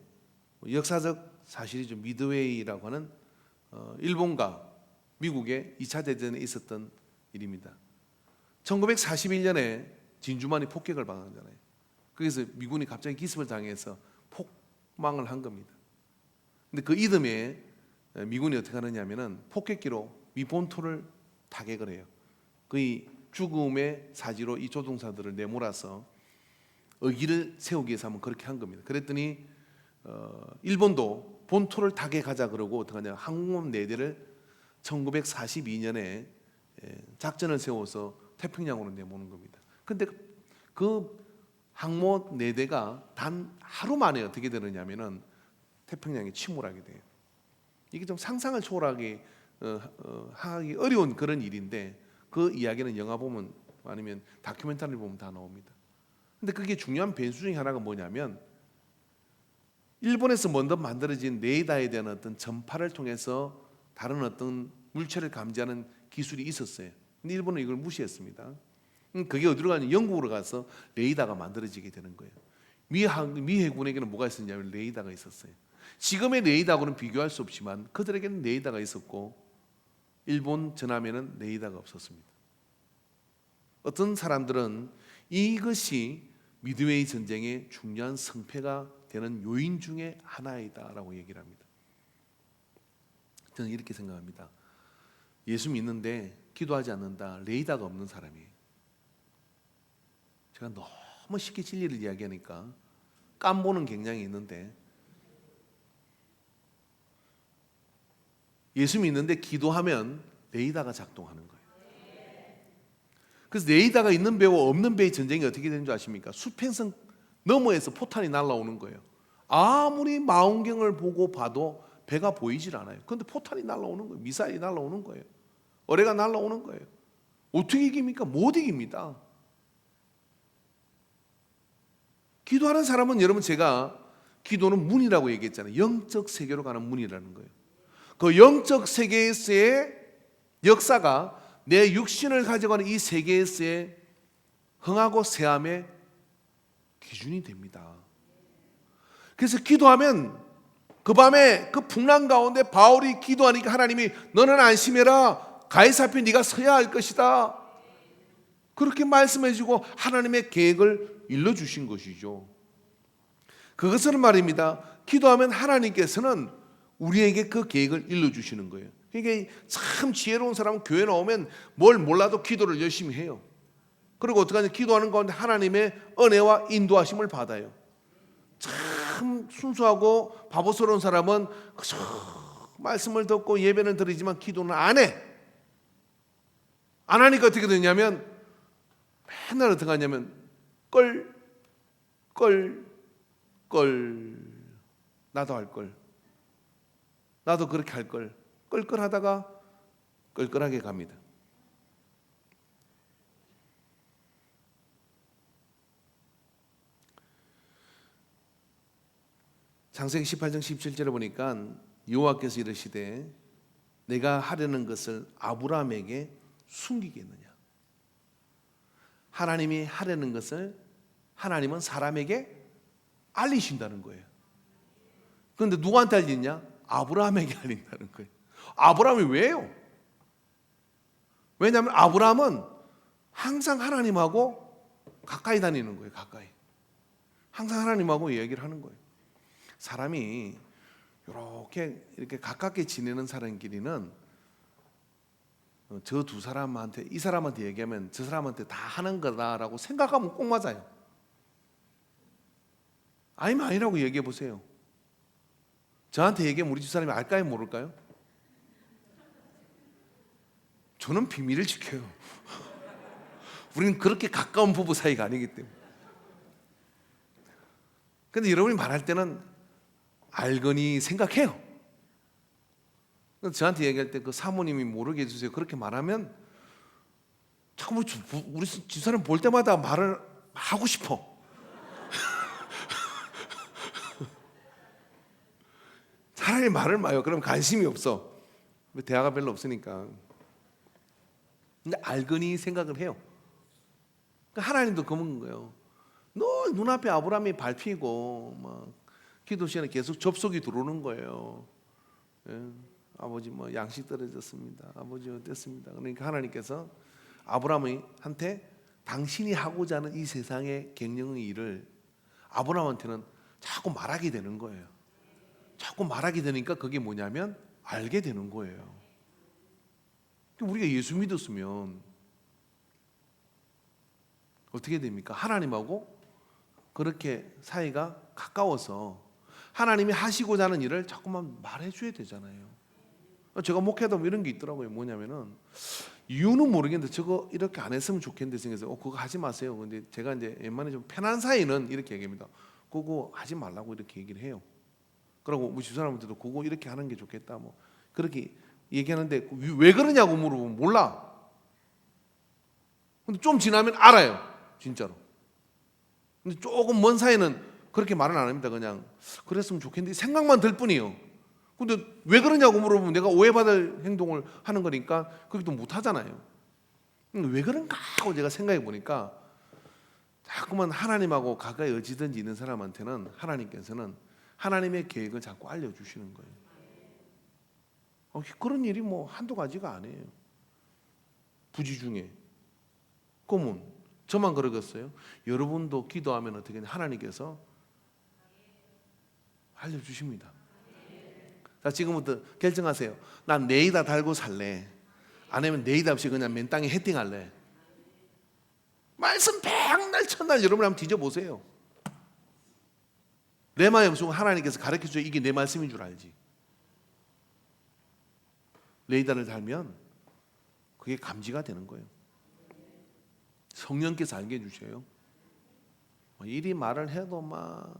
역사적 사실이죠. 미드웨이라고 하는 일본과 미국의 2차 대전에 있었던 일입니다. 1941년에 진주만이 폭격을 당하잖아요. 그래서 미군이 갑자기 기습을 당해서 폭망을 한 겁니다. 근데 그 이듬해 미군이 어떻게 하느냐 하면은 폭격기로 미본토를 타격을 해요. 거의 죽음의 사지로 이 조종사들을 내몰아서 의기를 세우기 위해서 한번 그렇게 한 겁니다. 그랬더니 일본도 본토를 타격하자 그러고 어떻게 하냐, 항공모함 4대를 1942년에 작전을 세워서 태평양으로 내모는 겁니다. 근데 그 항모 4대가 단 하루 만에 어떻게 되느냐면은 태평양에 침몰하게 돼요. 이게 좀 상상을 초월하기 하기 어려운 그런 일인데 그 이야기는 영화 보면 아니면 다큐멘터리 보면 다 나옵니다. 근데 그게 중요한 변수 중에 하나가 뭐냐면 일본에서 먼저 만들어진 레이더에 대한 어떤 전파를 통해서 다른 어떤 물체를 감지하는 기술이 있었어요. 근데 일본은 이걸 무시했습니다. 그게 어디로 가냐, 영국으로 가서 레이더가 만들어지게 되는 거예요. 미 해군에게는 뭐가 있었냐면 레이더가 있었어요. 지금의 레이더하고는 비교할 수 없지만 그들에게는 레이더가 있었고 일본 전함에는 레이더가 없었습니다. 어떤 사람들은 이것이 미드웨이 전쟁의 중요한 승패가 되는 요인 중에 하나이다라고 얘기를 합니다. 저는 이렇게 생각합니다. 예수 믿는데 기도하지 않는다, 레이더가 없는 사람이에요. 제가 너무 쉽게 진리를 이야기하니까 깜보는 경향이 있는데 예수 믿는데 기도하면 레이더가 작동하는 거예요. 그래서 레이더가 있는 배와 없는 배의 전쟁이 어떻게 되는 줄 아십니까? 수평선 너머에서 포탄이 날아오는 거예요. 아무리 망원경을 보고 봐도 배가 보이질 않아요. 그런데 포탄이 날아오는 거예요. 미사일이 날아오는 거예요. 어뢰가 날아오는 거예요. 어떻게 이깁니까? 못 이깁니다. 기도하는 사람은, 여러분, 제가 기도는 문이라고 얘기했잖아요. 영적 세계로 가는 문이라는 거예요. 그 영적 세계에서의 역사가 내 육신을 가져가는 이 세계에서의 흥하고 쇠함의 기준이 됩니다. 그래서 기도하면 그 밤에 그 풍랑 가운데 바울이 기도하니까 하나님이 너는 안심해라, 가이사 앞에 네가 서야 할 것이다, 그렇게 말씀해주고 하나님의 계획을 일러주신 것이죠. 그것은 말입니다, 기도하면 하나님께서는 우리에게 그 계획을 일러주시는 거예요. 이게 참 지혜로운 사람은 교회 나오면 뭘 몰라도 기도를 열심히 해요. 그리고 어떻게 하냐, 기도하는 가운데 하나님의 은혜와 인도하심을 받아요. 참 순수하고 바보스러운 사람은 그저 말씀을 듣고 예배는 드리지만 기도는 안 해. 안 하니까 어떻게 되냐면 맨날 어떻게 하냐면 나도 할 걸, 나도 그렇게 할 걸, 껄껄하다가 껄껄하게 갑니다. 창세기 18장 17절에 보니까 여호와께서 이르시되 내가 하려는 것을 아브라함에게 숨기겠느냐. 하나님이 하려는 것을 하나님은 사람에게 알리신다는 거예요. 그런데 누구한테 알리냐? 아브라함에게 알린다는 거예요. 아브라함이 왜요? 왜냐하면 아브라함은 항상 하나님하고 가까이 다니는 거예요. 가까이. 항상 하나님하고 얘기를 하는 거예요. 사람이 이렇게 가깝게 지내는 사람끼리는 저 두 사람한테, 이 사람한테 얘기하면 저 사람한테 다 하는 거다라고 생각하면 꼭 맞아요. 아니면 아니라고 얘기해 보세요. 저한테 얘기하면 우리 집 사람이 알까요, 모를까요? 저는 비밀을 지켜요. 우리는 그렇게 가까운 부부 사이가 아니기 때문에. 근데 여러분이 말할 때는 알거니 생각해요. 저한테 얘기할 때 그 사모님이 모르게 해주세요, 그렇게 말하면 자꾸 우리 집사람 볼 때마다 말을 하고 싶어. 차라리 말을 마요. 그럼 관심이 없어. 대화가 별로 없으니까. 근데 알거니 생각을 해요. 하나님도 그런 거예요. 너 눈앞에 아브라함이 밟히고 막 기도 시간에 계속 접속이 들어오는 거예요. 예, 아버지 뭐 양식 떨어졌습니다. 아버지 어땠습니다. 그러니까 하나님께서 아브라함한테 당신이 하고자 하는 이 세상의 갱년의 일을 아브라함한테는 자꾸 말하게 되는 거예요. 자꾸 말하게 되니까 그게 뭐냐면 알게 되는 거예요. 우리가 예수 믿었으면 어떻게 됩니까? 하나님하고 그렇게 사이가 가까워서 하나님이 하시고자 하는 일을 자꾸만 말해줘야 되잖아요. 제가 목회하다 보면 이런 게 있더라고요. 뭐냐면은 이유는 모르겠는데 저거 이렇게 안 했으면 좋겠는데 생겨서 그거 하지 마세요. 근데 제가 이제 웬만히 좀 편한 사이는 이렇게 얘기합니다. 그거 하지 말라고 이렇게 얘기를 해요. 그러고 우리 집사람한테도 그거 이렇게 하는 게 좋겠다 뭐 그렇게 얘기하는데 왜 그러냐고 물어보면 몰라. 근데 좀 지나면 알아요. 진짜로. 근데 조금 먼 사이는 그렇게 말은 안 합니다. 그냥 그랬으면 좋겠는데 생각만 들 뿐이에요. 근데 왜 그러냐고 물어보면 내가 오해받을 행동을 하는 거니까 그렇게 또 못하잖아요. 왜 그런가 하고 제가 생각해 보니까 자꾸만 하나님하고 가까이 어찌든지 있는 사람한테는 하나님께서는 하나님의 계획을 자꾸 알려주시는 거예요. 그런 일이 뭐 한두 가지가 아니에요. 부지 중에. 그러면 저만 그러겠어요? 여러분도 기도하면 어떻게 하나님께서 알려주십니다. 자, 지금부터 결정하세요. 난 네이다 달고 살래. 아니면 네이다 없이 그냥 맨 땅에 헤딩할래. 말씀 백날 천날 여러분 한번 뒤져보세요. 내 마음 속에 하나님께서 가르쳐줘 이게 내 말씀인 줄 알지. 레이더를 달면 그게 감지가 되는 거예요. 성령께서 알게 해주셔요. 이리 말을 해도 막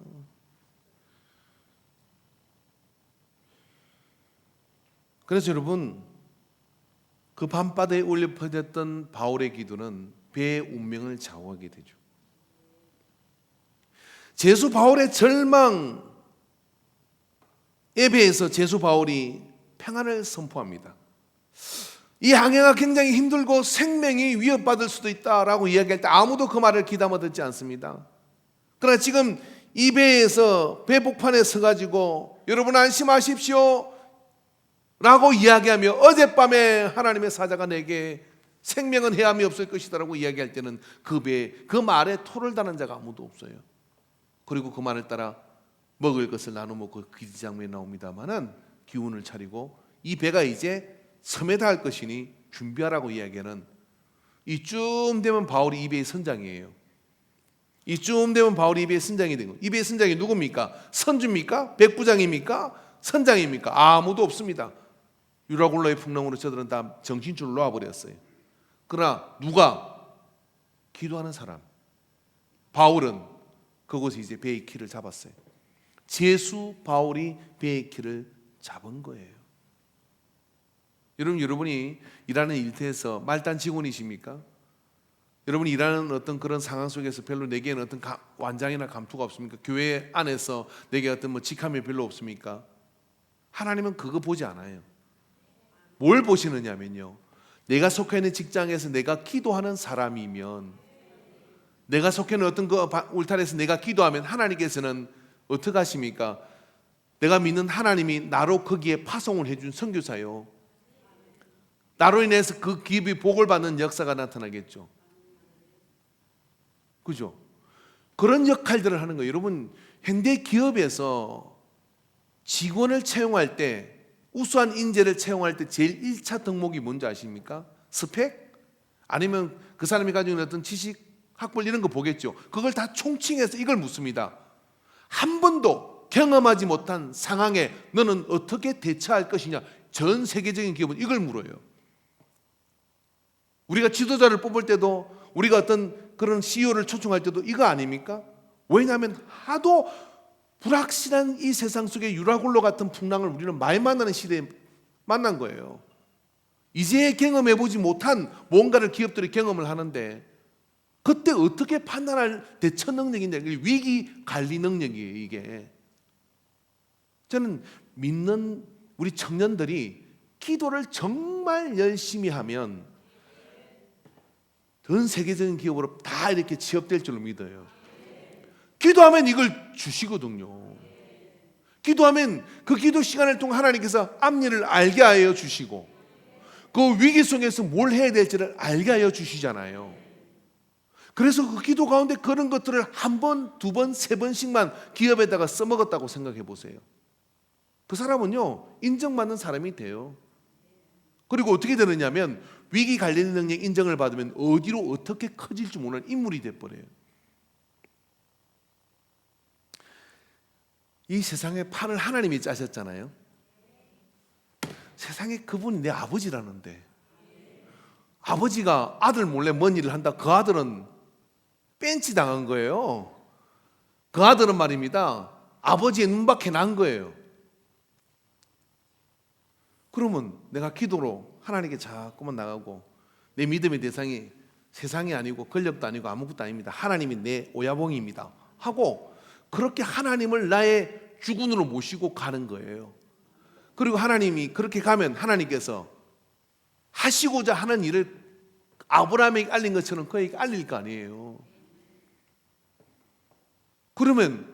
그래서 여러분 그 밤바다에 울려 퍼졌던 바울의 기도는 배의 운명을 좌우하게 되죠. 제수 바울의 절망에 비해서 제수 바울이 평안을 선포합니다. 이 항해가 굉장히 힘들고 생명이 위협받을 수도 있다라고 이야기할 때 아무도 그 말을 귀담아 듣지 않습니다. 그러나 지금 이 배에서 배복판에 서가지고 여러분 안심하십시오 라고 이야기하며 어젯밤에 하나님의 사자가 내게 생명은 해함이 없을 것이다 라고 이야기할 때는 그 배에 그 말에 토를 다는 자가 아무도 없어요. 그리고 그 말을 따라 먹을 것을 나눠 먹고 기지장면이 나옵니다마는 기운을 차리고 이 배가 이제 섬에 닿을 것이니 준비하라고 이야기하는 이쯤 되면 바울이 이 배의 선장이에요. 이쯤 되면 바울이 이 배의 선장이 된 거예요. 이 배의 선장이 누굽니까? 선주입니까? 백부장입니까? 선장입니까? 아무도 없습니다. 유라굴로의 풍랑으로 저들은 다 정신줄을 놓아버렸어요. 그러나 누가? 기도하는 사람. 바울은 그곳에 이제 배의 키를 잡았어요. 제수 바울이 배의 키를 잡은 거예요. 여러분이 일하는 일터에서 말단 직원이십니까? 여러분이 일하는 어떤 그런 상황 속에서 별로 내게는 어떤 완장이나 감투가 없습니까? 교회 안에서 내게 어떤 뭐 직함이 별로 없습니까? 하나님은 그거 보지 않아요. 뭘 보시느냐면요, 내가 속해 있는 직장에서 내가 기도하는 사람이면, 내가 속해 있는 어떤 그 울타리에서 내가 기도하면 하나님께서는 어떻게 하십니까? 내가 믿는 하나님이 나로 거기에 파송을 해준 선교사요, 나로 인해서 그 기업이 복을 받는 역사가 나타나겠죠. 그죠? 그런 역할들을 하는 거예요. 여러분, 현대 기업에서 직원을 채용할 때, 우수한 인재를 채용할 때 제일 1차 덕목이 뭔지 아십니까? 스펙? 아니면 그 사람이 가지고 있는 어떤 지식, 학벌 이런 거 보겠죠. 그걸 다 총칭해서 이걸 묻습니다. 한 번도 경험하지 못한 상황에 너는 어떻게 대처할 것이냐. 전 세계적인 기업은 이걸 물어요. 우리가 지도자를 뽑을 때도, 우리가 어떤 그런 CEO를 초청할 때도 이거 아닙니까? 왜냐하면 하도 불확실한 이 세상 속에 유라굴로 같은 풍랑을 우리는 많이 만나는 시대에 만난 거예요. 이제 경험해보지 못한 뭔가를 기업들이 경험을 하는데 그때 어떻게 판단할 대처 능력인데 위기 관리 능력이에요. 이게 저는 믿는 우리 청년들이 기도를 정말 열심히 하면 전 세계적인 기업으로 다 이렇게 취업될 줄로 믿어요. 기도하면 이걸 주시거든요. 기도하면 그 기도 시간을 통해 하나님께서 앞일을 알게 하여 주시고 그 위기 속에서 뭘 해야 될지를 알게 하여 주시잖아요. 그래서 그 기도 가운데 그런 것들을 한 번, 두 번, 세 번씩만 기업에다가 써먹었다고 생각해 보세요. 그 사람은요 인정받는 사람이 돼요. 그리고 어떻게 되느냐면 위기 관리 능력 인정을 받으면 어디로 어떻게 커질지 모르는 인물이 돼버려요. 이 세상의 판을 하나님이 짜셨잖아요. 세상에 그분이 내 아버지라는데 아버지가 아들 몰래 뭔 일을 한다. 그 아들은 뺀치 당한 거예요. 그 아들은 말입니다 아버지의 눈밖에 난 거예요. 그러면 내가 기도로 하나님께 자꾸만 나가고 내 믿음의 대상이 세상이 아니고 권력도 아니고 아무것도 아닙니다. 하나님이 내 오야봉입니다 하고 그렇게 하나님을 나의 주군으로 모시고 가는 거예요. 그리고 하나님이 그렇게 가면 하나님께서 하시고자 하는 일을 아브라함에게 알린 것처럼 그에게 알릴 거 아니에요. 그러면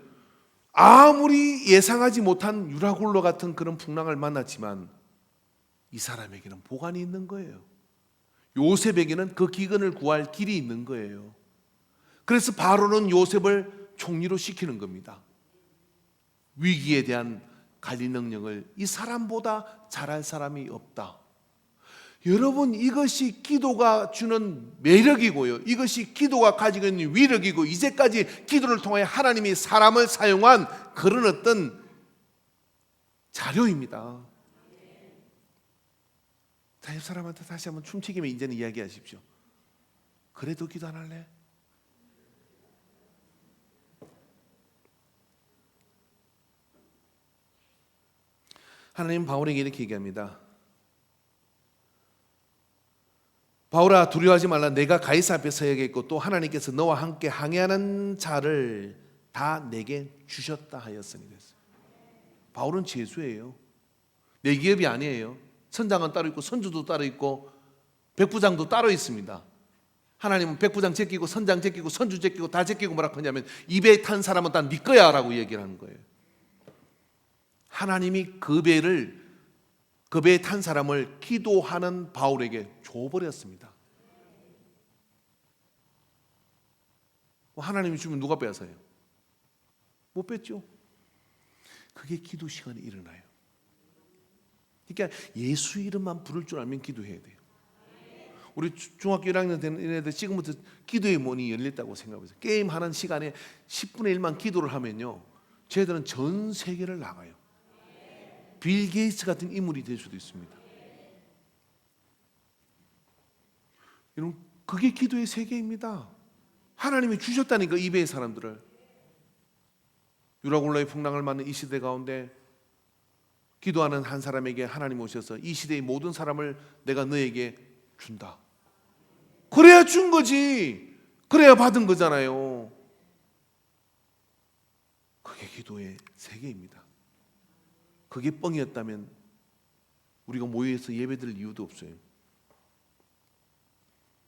아무리 예상하지 못한 유라굴로 같은 그런 풍랑을 만났지만 이 사람에게는 보관이 있는 거예요. 요셉에게는 그 기근을 구할 길이 있는 거예요. 그래서 바로는 요셉을 총리로 시키는 겁니다. 위기에 대한 관리 능력을 이 사람보다 잘할 사람이 없다. 여러분 이것이 기도가 주는 매력이고요. 이것이 기도가 가지고 있는 위력이고 이제까지 기도를 통해 하나님이 사람을 사용한 그런 어떤 자료입니다. 자, 옆 사람한테 다시 한번 춤추기면 이제는 이야기하십시오. 그래도 기도 안 할래? 하나님 바울에게 이렇게 얘기합니다. 바울아 두려워하지 말라. 내가 가이사 앞에 서야겠고 또 하나님께서 너와 함께 항해하는 자를 다 내게 주셨다 하였으니 그랬어요. 바울은 죄수예요. 내 기업이 아니에요. 선장은 따로 있고 선주도 따로 있고 백부장도 따로 있습니다. 하나님은 백부장 제끼고 선장 제끼고 선주 제끼고 다 제끼고 뭐라고 하냐면 입에 탄 사람은 다 네 거야 라고 얘기를 하는 거예요. 하나님이 그 배에 탄 사람을 기도하는 바울에게 줘버렸습니다. 하나님이 주면 누가 빼앗아요? 못 뺐죠. 그게 기도 시간에 일어나요. 그러니까 예수 이름만 부를 줄 알면 기도해야 돼요. 우리 중학교 1학년 되는 애들 지금부터 기도의 문이 열렸다고 생각해보세요. 게임하는 시간에 10분의 1만 기도를 하면요 쟤들은 전 세계를 나가요. 빌 게이츠 같은 인물이 될 수도 있습니다. 여러분 그게 기도의 세계입니다. 하나님이 주셨다니까 이배의 사람들을. 유라굴로의 풍랑을 맞는 이 시대 가운데 기도하는 한 사람에게 하나님 오셔서 이 시대의 모든 사람을 내가 너에게 준다. 그래야 준 거지. 그래야 받은 거잖아요. 그게 기도의 세계입니다. 그게 뻥이었다면 우리가 모여서 예배드릴 이유도 없어요.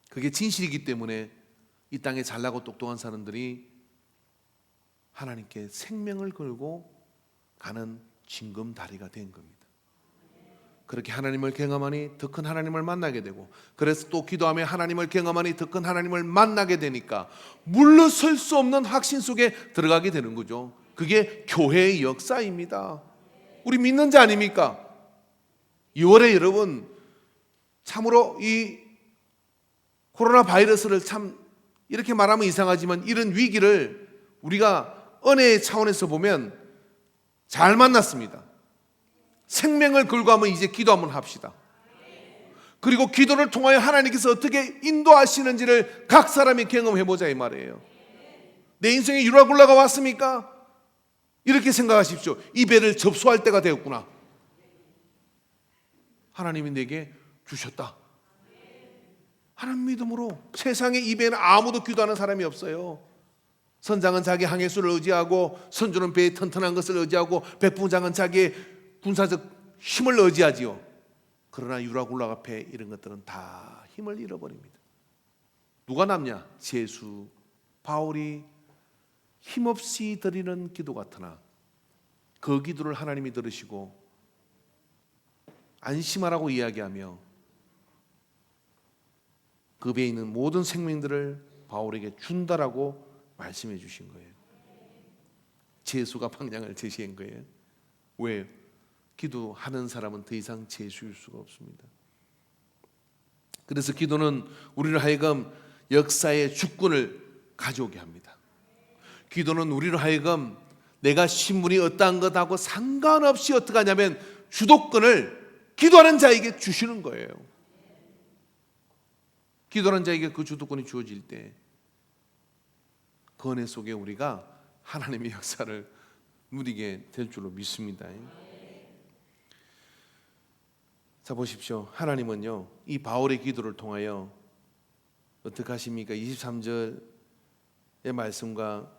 그게 진실이기 때문에 이 땅에 잘나고 똑똑한 사람들이 하나님께 생명을 걸고 가는 징검다리가 된 겁니다. 그렇게 하나님을 경험하니 더 큰 하나님을 만나게 되고 그래서 또 기도하며 하나님을 경험하니 더 큰 하나님을 만나게 되니까 물러설 수 없는 확신 속에 들어가게 되는 거죠. 그게 교회의 역사입니다. 우리 믿는 자 아닙니까? 6월에 여러분 참으로 이 코로나 바이러스를 참 이렇게 말하면 이상하지만 이런 위기를 우리가 은혜의 차원에서 보면 잘 만났습니다. 생명을 걸고 하면 이제 기도 한번 합시다. 그리고 기도를 통하여 하나님께서 어떻게 인도하시는지를 각 사람이 경험해보자 이 말이에요. 내 인생에 유라굴라가 왔습니까? 이렇게 생각하십시오. 이 배를 접수할 때가 되었구나. 하나님이 내게 주셨다. 하나님 믿음으로. 세상의 입에는 아무도 기도하는 사람이 없어요. 선장은 자기 항해수를 의지하고, 선주는 배의 튼튼한 것을 의지하고, 백부장은 자기의 군사적 힘을 의지하지요. 그러나 유라굴락 앞에 이런 것들은 다 힘을 잃어버립니다. 누가 남냐? 제수 바울이 힘없이 드리는 기도 같으나 그 기도를 하나님이 들으시고 안심하라고 이야기하며 그 배에 있는 모든 생명들을 바울에게 준다라고 말씀해 주신 거예요. 제수가 방향을 제시한 거예요. 왜? 기도하는 사람은 더 이상 제수일 수가 없습니다. 그래서 기도는 우리를 하여금 역사의 주권을 가져오게 합니다. 기도는 우리를 하여금 내가 신분이 어떠한 것하고 상관없이 어떻게 하냐면 주도권을 기도하는 자에게 주시는 거예요. 기도하는 자에게 그 주도권이 주어질 때 그 은혜 속에 우리가 하나님의 역사를 누리게 될 줄로 믿습니다. 자, 보십시오. 하나님은요, 이 바울의 기도를 통하여 어떻게 하십니까? 23절의 말씀과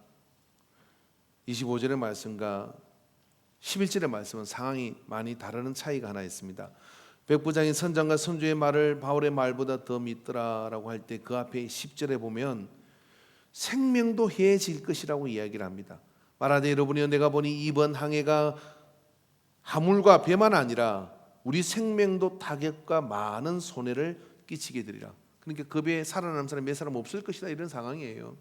25절의 말씀과 11절의 말씀은 상황이 많이 다르는 차이가 하나 있습니다. 백부장이 선장과 선주의 말을 바울의 말보다 더 믿더라라고 할 때 그 앞에 10절에 보면 생명도 해질 것이라고 이야기를 합니다. 말하되 여러분이여 내가 보니 이번 항해가 화물과 배만 아니라 우리 생명도 타격과 많은 손해를 끼치게 되리라. 그러니까 그 배에 살아남은 사람이 몇 사람 없을 것이다, 이런 상황이에요.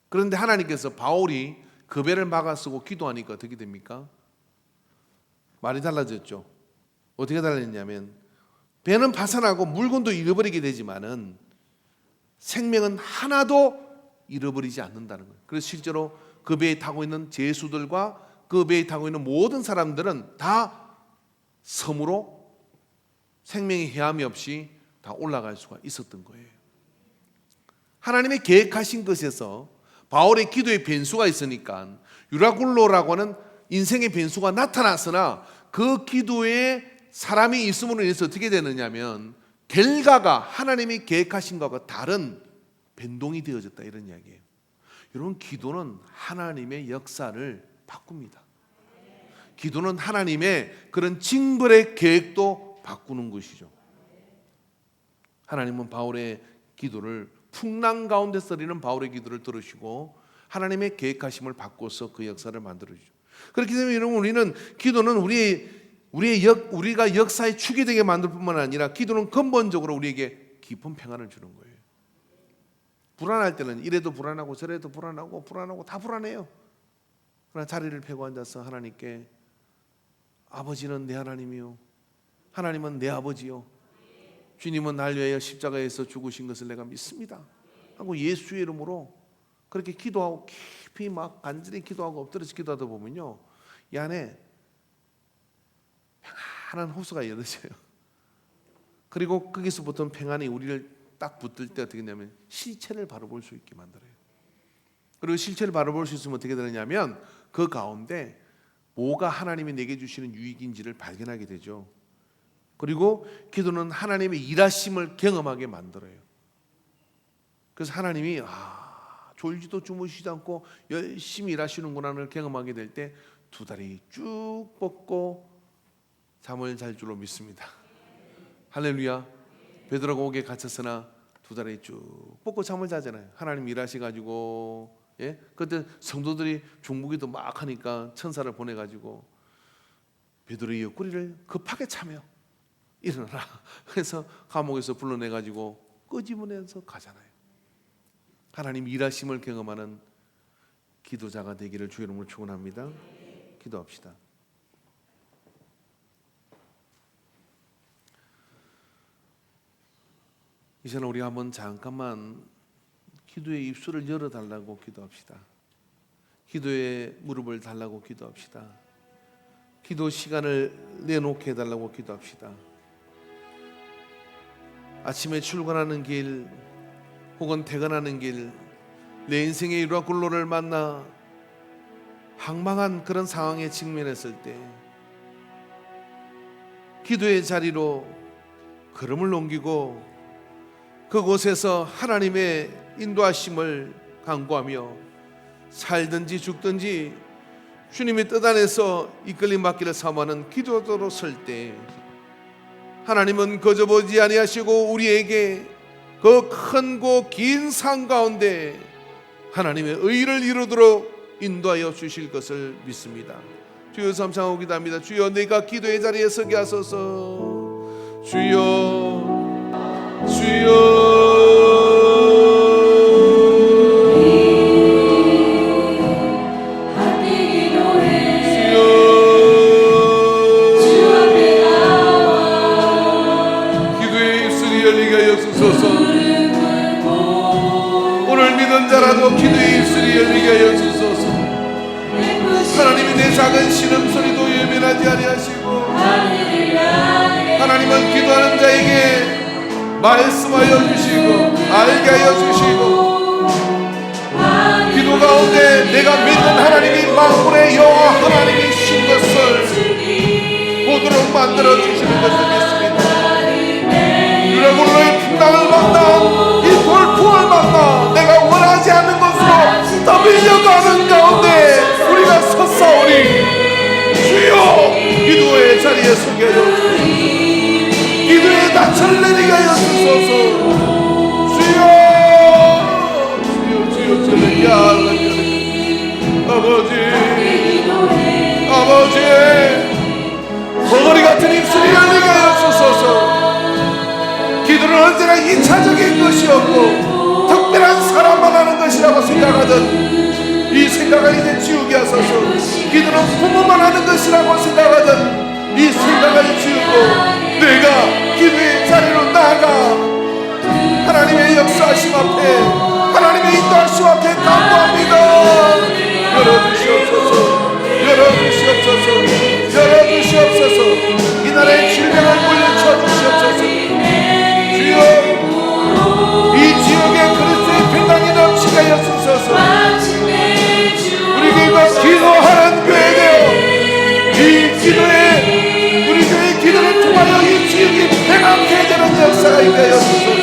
그런데 하나님께서 바울이 그 배를 막아쓰고 기도하니까 어떻게 됩니까? 말이 달라졌죠. 어떻게 달라졌냐면 배는 파산하고 물건도 잃어버리게 되지만은 생명은 하나도 잃어버리지 않는다는 거예요. 그래서 실제로 그 배에 타고 있는 제수들과 그 배에 타고 있는 모든 사람들은 다 섬으로 생명의 해함이 없이 다 올라갈 수가 있었던 거예요. 하나님의 계획하신 것에서 바울의 기도의 변수가 있으니까 유라굴로라고 하는 인생의 변수가 나타났으나 그 기도에 사람이 있음으로 인해서 어떻게 되느냐면 결과가 하나님이 계획하신 것과 다른 변동이 되어졌다, 이런 이야기예요. 여러분, 기도는 하나님의 역사를 바꿉니다. 기도는 하나님의 그런 징벌의 계획도 바꾸는 것이죠. 하나님은 바울의 기도를, 풍랑 가운데 서리는 바울의 기도를 들으시고 하나님의 계획하심을 바꿔서 그 역사를 만들어주죠. 그렇기 때문에 여러분, 우리는 기도는 우리가 역사의 축이 되게 만들 뿐만 아니라 기도는 근본적으로 우리에게 깊은 평안을 주는 거예요. 불안할 때는 이래도 불안하고 저래도 불안하고 다 불안해요. 그러나 자리를 펴고 앉아서 하나님께 아버지는 내 하나님이요, 하나님은 내 아버지요, 주님은 날 위하여 십자가에서 죽으신 것을 내가 믿습니다 하고 예수의 이름으로 그렇게 기도하고 깊이 막 간절히 기도하고 엎드려서 기도하다 보면요, 이 안에 평안한 호수가 열려져요. 그리고 거기서부터 평안이 우리를 딱 붙들 때 어떻게 되냐면 실체를 바로 볼 수 있게 만들어요. 그리고 실체를 바로 볼 수 있으면 어떻게 되느냐면 그 가운데 뭐가 하나님이 내게 주시는 유익인지를 발견하게 되죠. 그리고 기도는 하나님의 일하심을 경험하게 만들어요. 그래서 하나님이 졸지도 주무시지 않고 열심히 일하시는구나를 경험하게 될 때 두 다리 쭉 뻗고 잠을 잘 줄로 믿습니다. 할렐루야. 베드로가 옥에 갇혔으나 두 다리 쭉 뻗고 잠을 자잖아요. 하나님 일하셔가지고, 그때 성도들이 중보기도 막 하니까 천사를 보내가지고 베드로의 옆구리를 급하게 차며 일어나라. 그래서 감옥에서 불러내가지고 끄집어내서 가잖아요. 하나님 일하심을 경험하는 기도자가 되기를 주의 이름으로 축원합니다. 기도합시다. 이 시간 우리 한번 잠깐만 기도의 입술을 열어달라고 기도합시다. 기도의 무릎을 달라고 기도합시다. 기도 시간을 내놓게 해달라고 기도합시다. 아침에 출근하는 길 혹은 퇴근하는 길, 내 인생의 유라굴로를 만나 황망한 그런 상황에 직면했을 때 기도의 자리로 걸음을 옮기고 그곳에서 하나님의 인도하심을 간구하며 살든지 죽든지 주님의 뜻 안에서 이끌림 받기를 사모하는 기도자로 설 때 하나님은 거저 보지 아니하시고 우리에게 그 크고 긴 산 가운데 하나님의 의를 이루도록 인도하여 주실 것을 믿습니다. 주여 삼창하고 기도합니다. 주여 내가 기도의 자리에 서게 하소서. 주여 기도의 입술이 열리게 하여 주소서. 오늘 믿은 자라도 기도의 입술이 열리게 하여 주소서. 하나님이 내 작은 신음소리도 예민하지 아니하시고 하나님은 기도하는 자에게 말씀하여 주시고 알게 하여 주시고 기도 가운데 내가 믿는 하나님이 만군의 여호와 하나님이신 것을 보도록 만들어 주시는 것을 믿습니다. 유라굴로의 풍랑을 만나 이 돌풍을 만나 내가 원하지 않는 것으로 떠밀려가는 가운데 우리가 섰사오니 주여 기도의 자리에 서게 하여 주소서. 기도의 낯을 내리게 하여 주소서. 주여 아버지 벙어리 같은 입술이 열리게 하여 주소서. 기도는 언제나 2차적인 것이었고 특별한 사람만 하는 것이라고 생각하던 이 생각을 이제 지우게 하소서. 기도는 부모만 하는 것이라고 생각하던 이 생각을 지우고 내가 기도의 자리로 나아가 하나님의 역사하심 앞에 하나님의 인도하심 앞에 간구합니다. 열어주시옵소서. 이 나라의 질병을 물리쳐 주시옵소서. 주여 이 지역에 그리스도의 평강이 넘치게 하여 주소서. 우리 교회가 기도하는 교회 되어 이 기도에 우리 교회의 기도를 통하여 이 지역이 평안케 되는 역사가 있게 하여 주소서.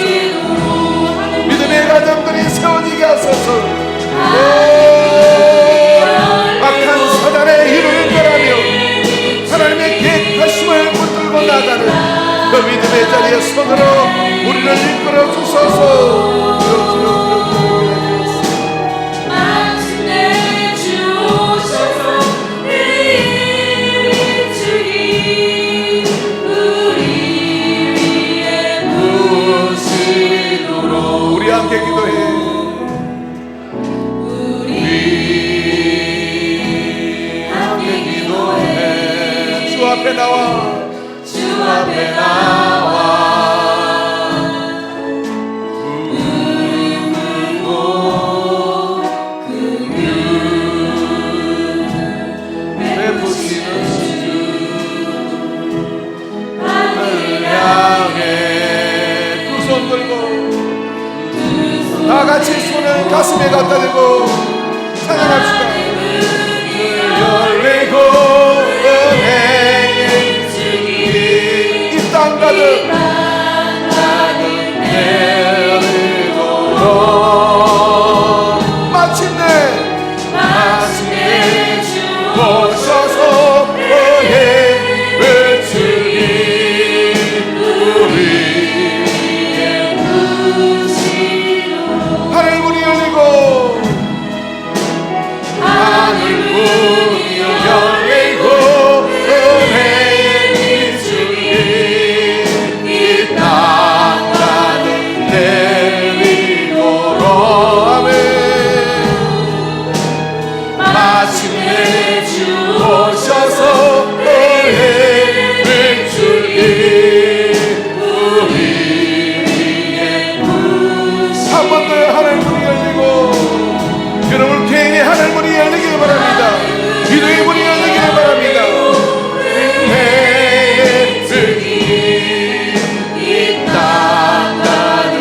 믿음의 가정들이 세워지게 하소서. 악한 사단의 힘을 멸하며 하나님의 계획하심을 붙들고 나가는 그 믿음의 자리에 손으로 우리를 이끌어 주소서. 우리 함께 기도해. 주 앞에 나와 부르고 베푸시는 주 하늘 향해 두 손 들고 다 같이 손을 가슴에 갖다 대고 찬양합시다. 열리고 은혜의 주님 이 땅 가득 내리도록 마침내 주 오셔서 은혜의 주님 우리의 구시로 하늘 문이 열리고 하늘 문이 열리고 은혜의 주님 이 땅 가득 내리도록 아멘. 마침내 주 오셔서 은혜의 주님 우리의 구시 한 번 더 하늘 문이 열리고 여러분 개인의 하늘 문이 열리길 바랍니다. 기도의 문이 열리길 바랍니다. 은혜의 주님 이 땅 가득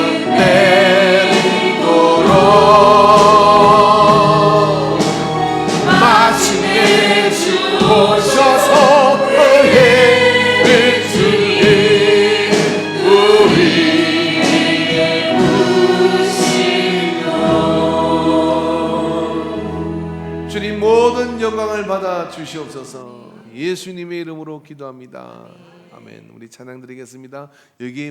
내리도록 마침내 주 오셔서 은혜의 주님 모든 영광을 받아 주시옵소서. 예수님의 이름으로 기도합니다. 아멘. 우리 찬양 드리겠습니다. 여기에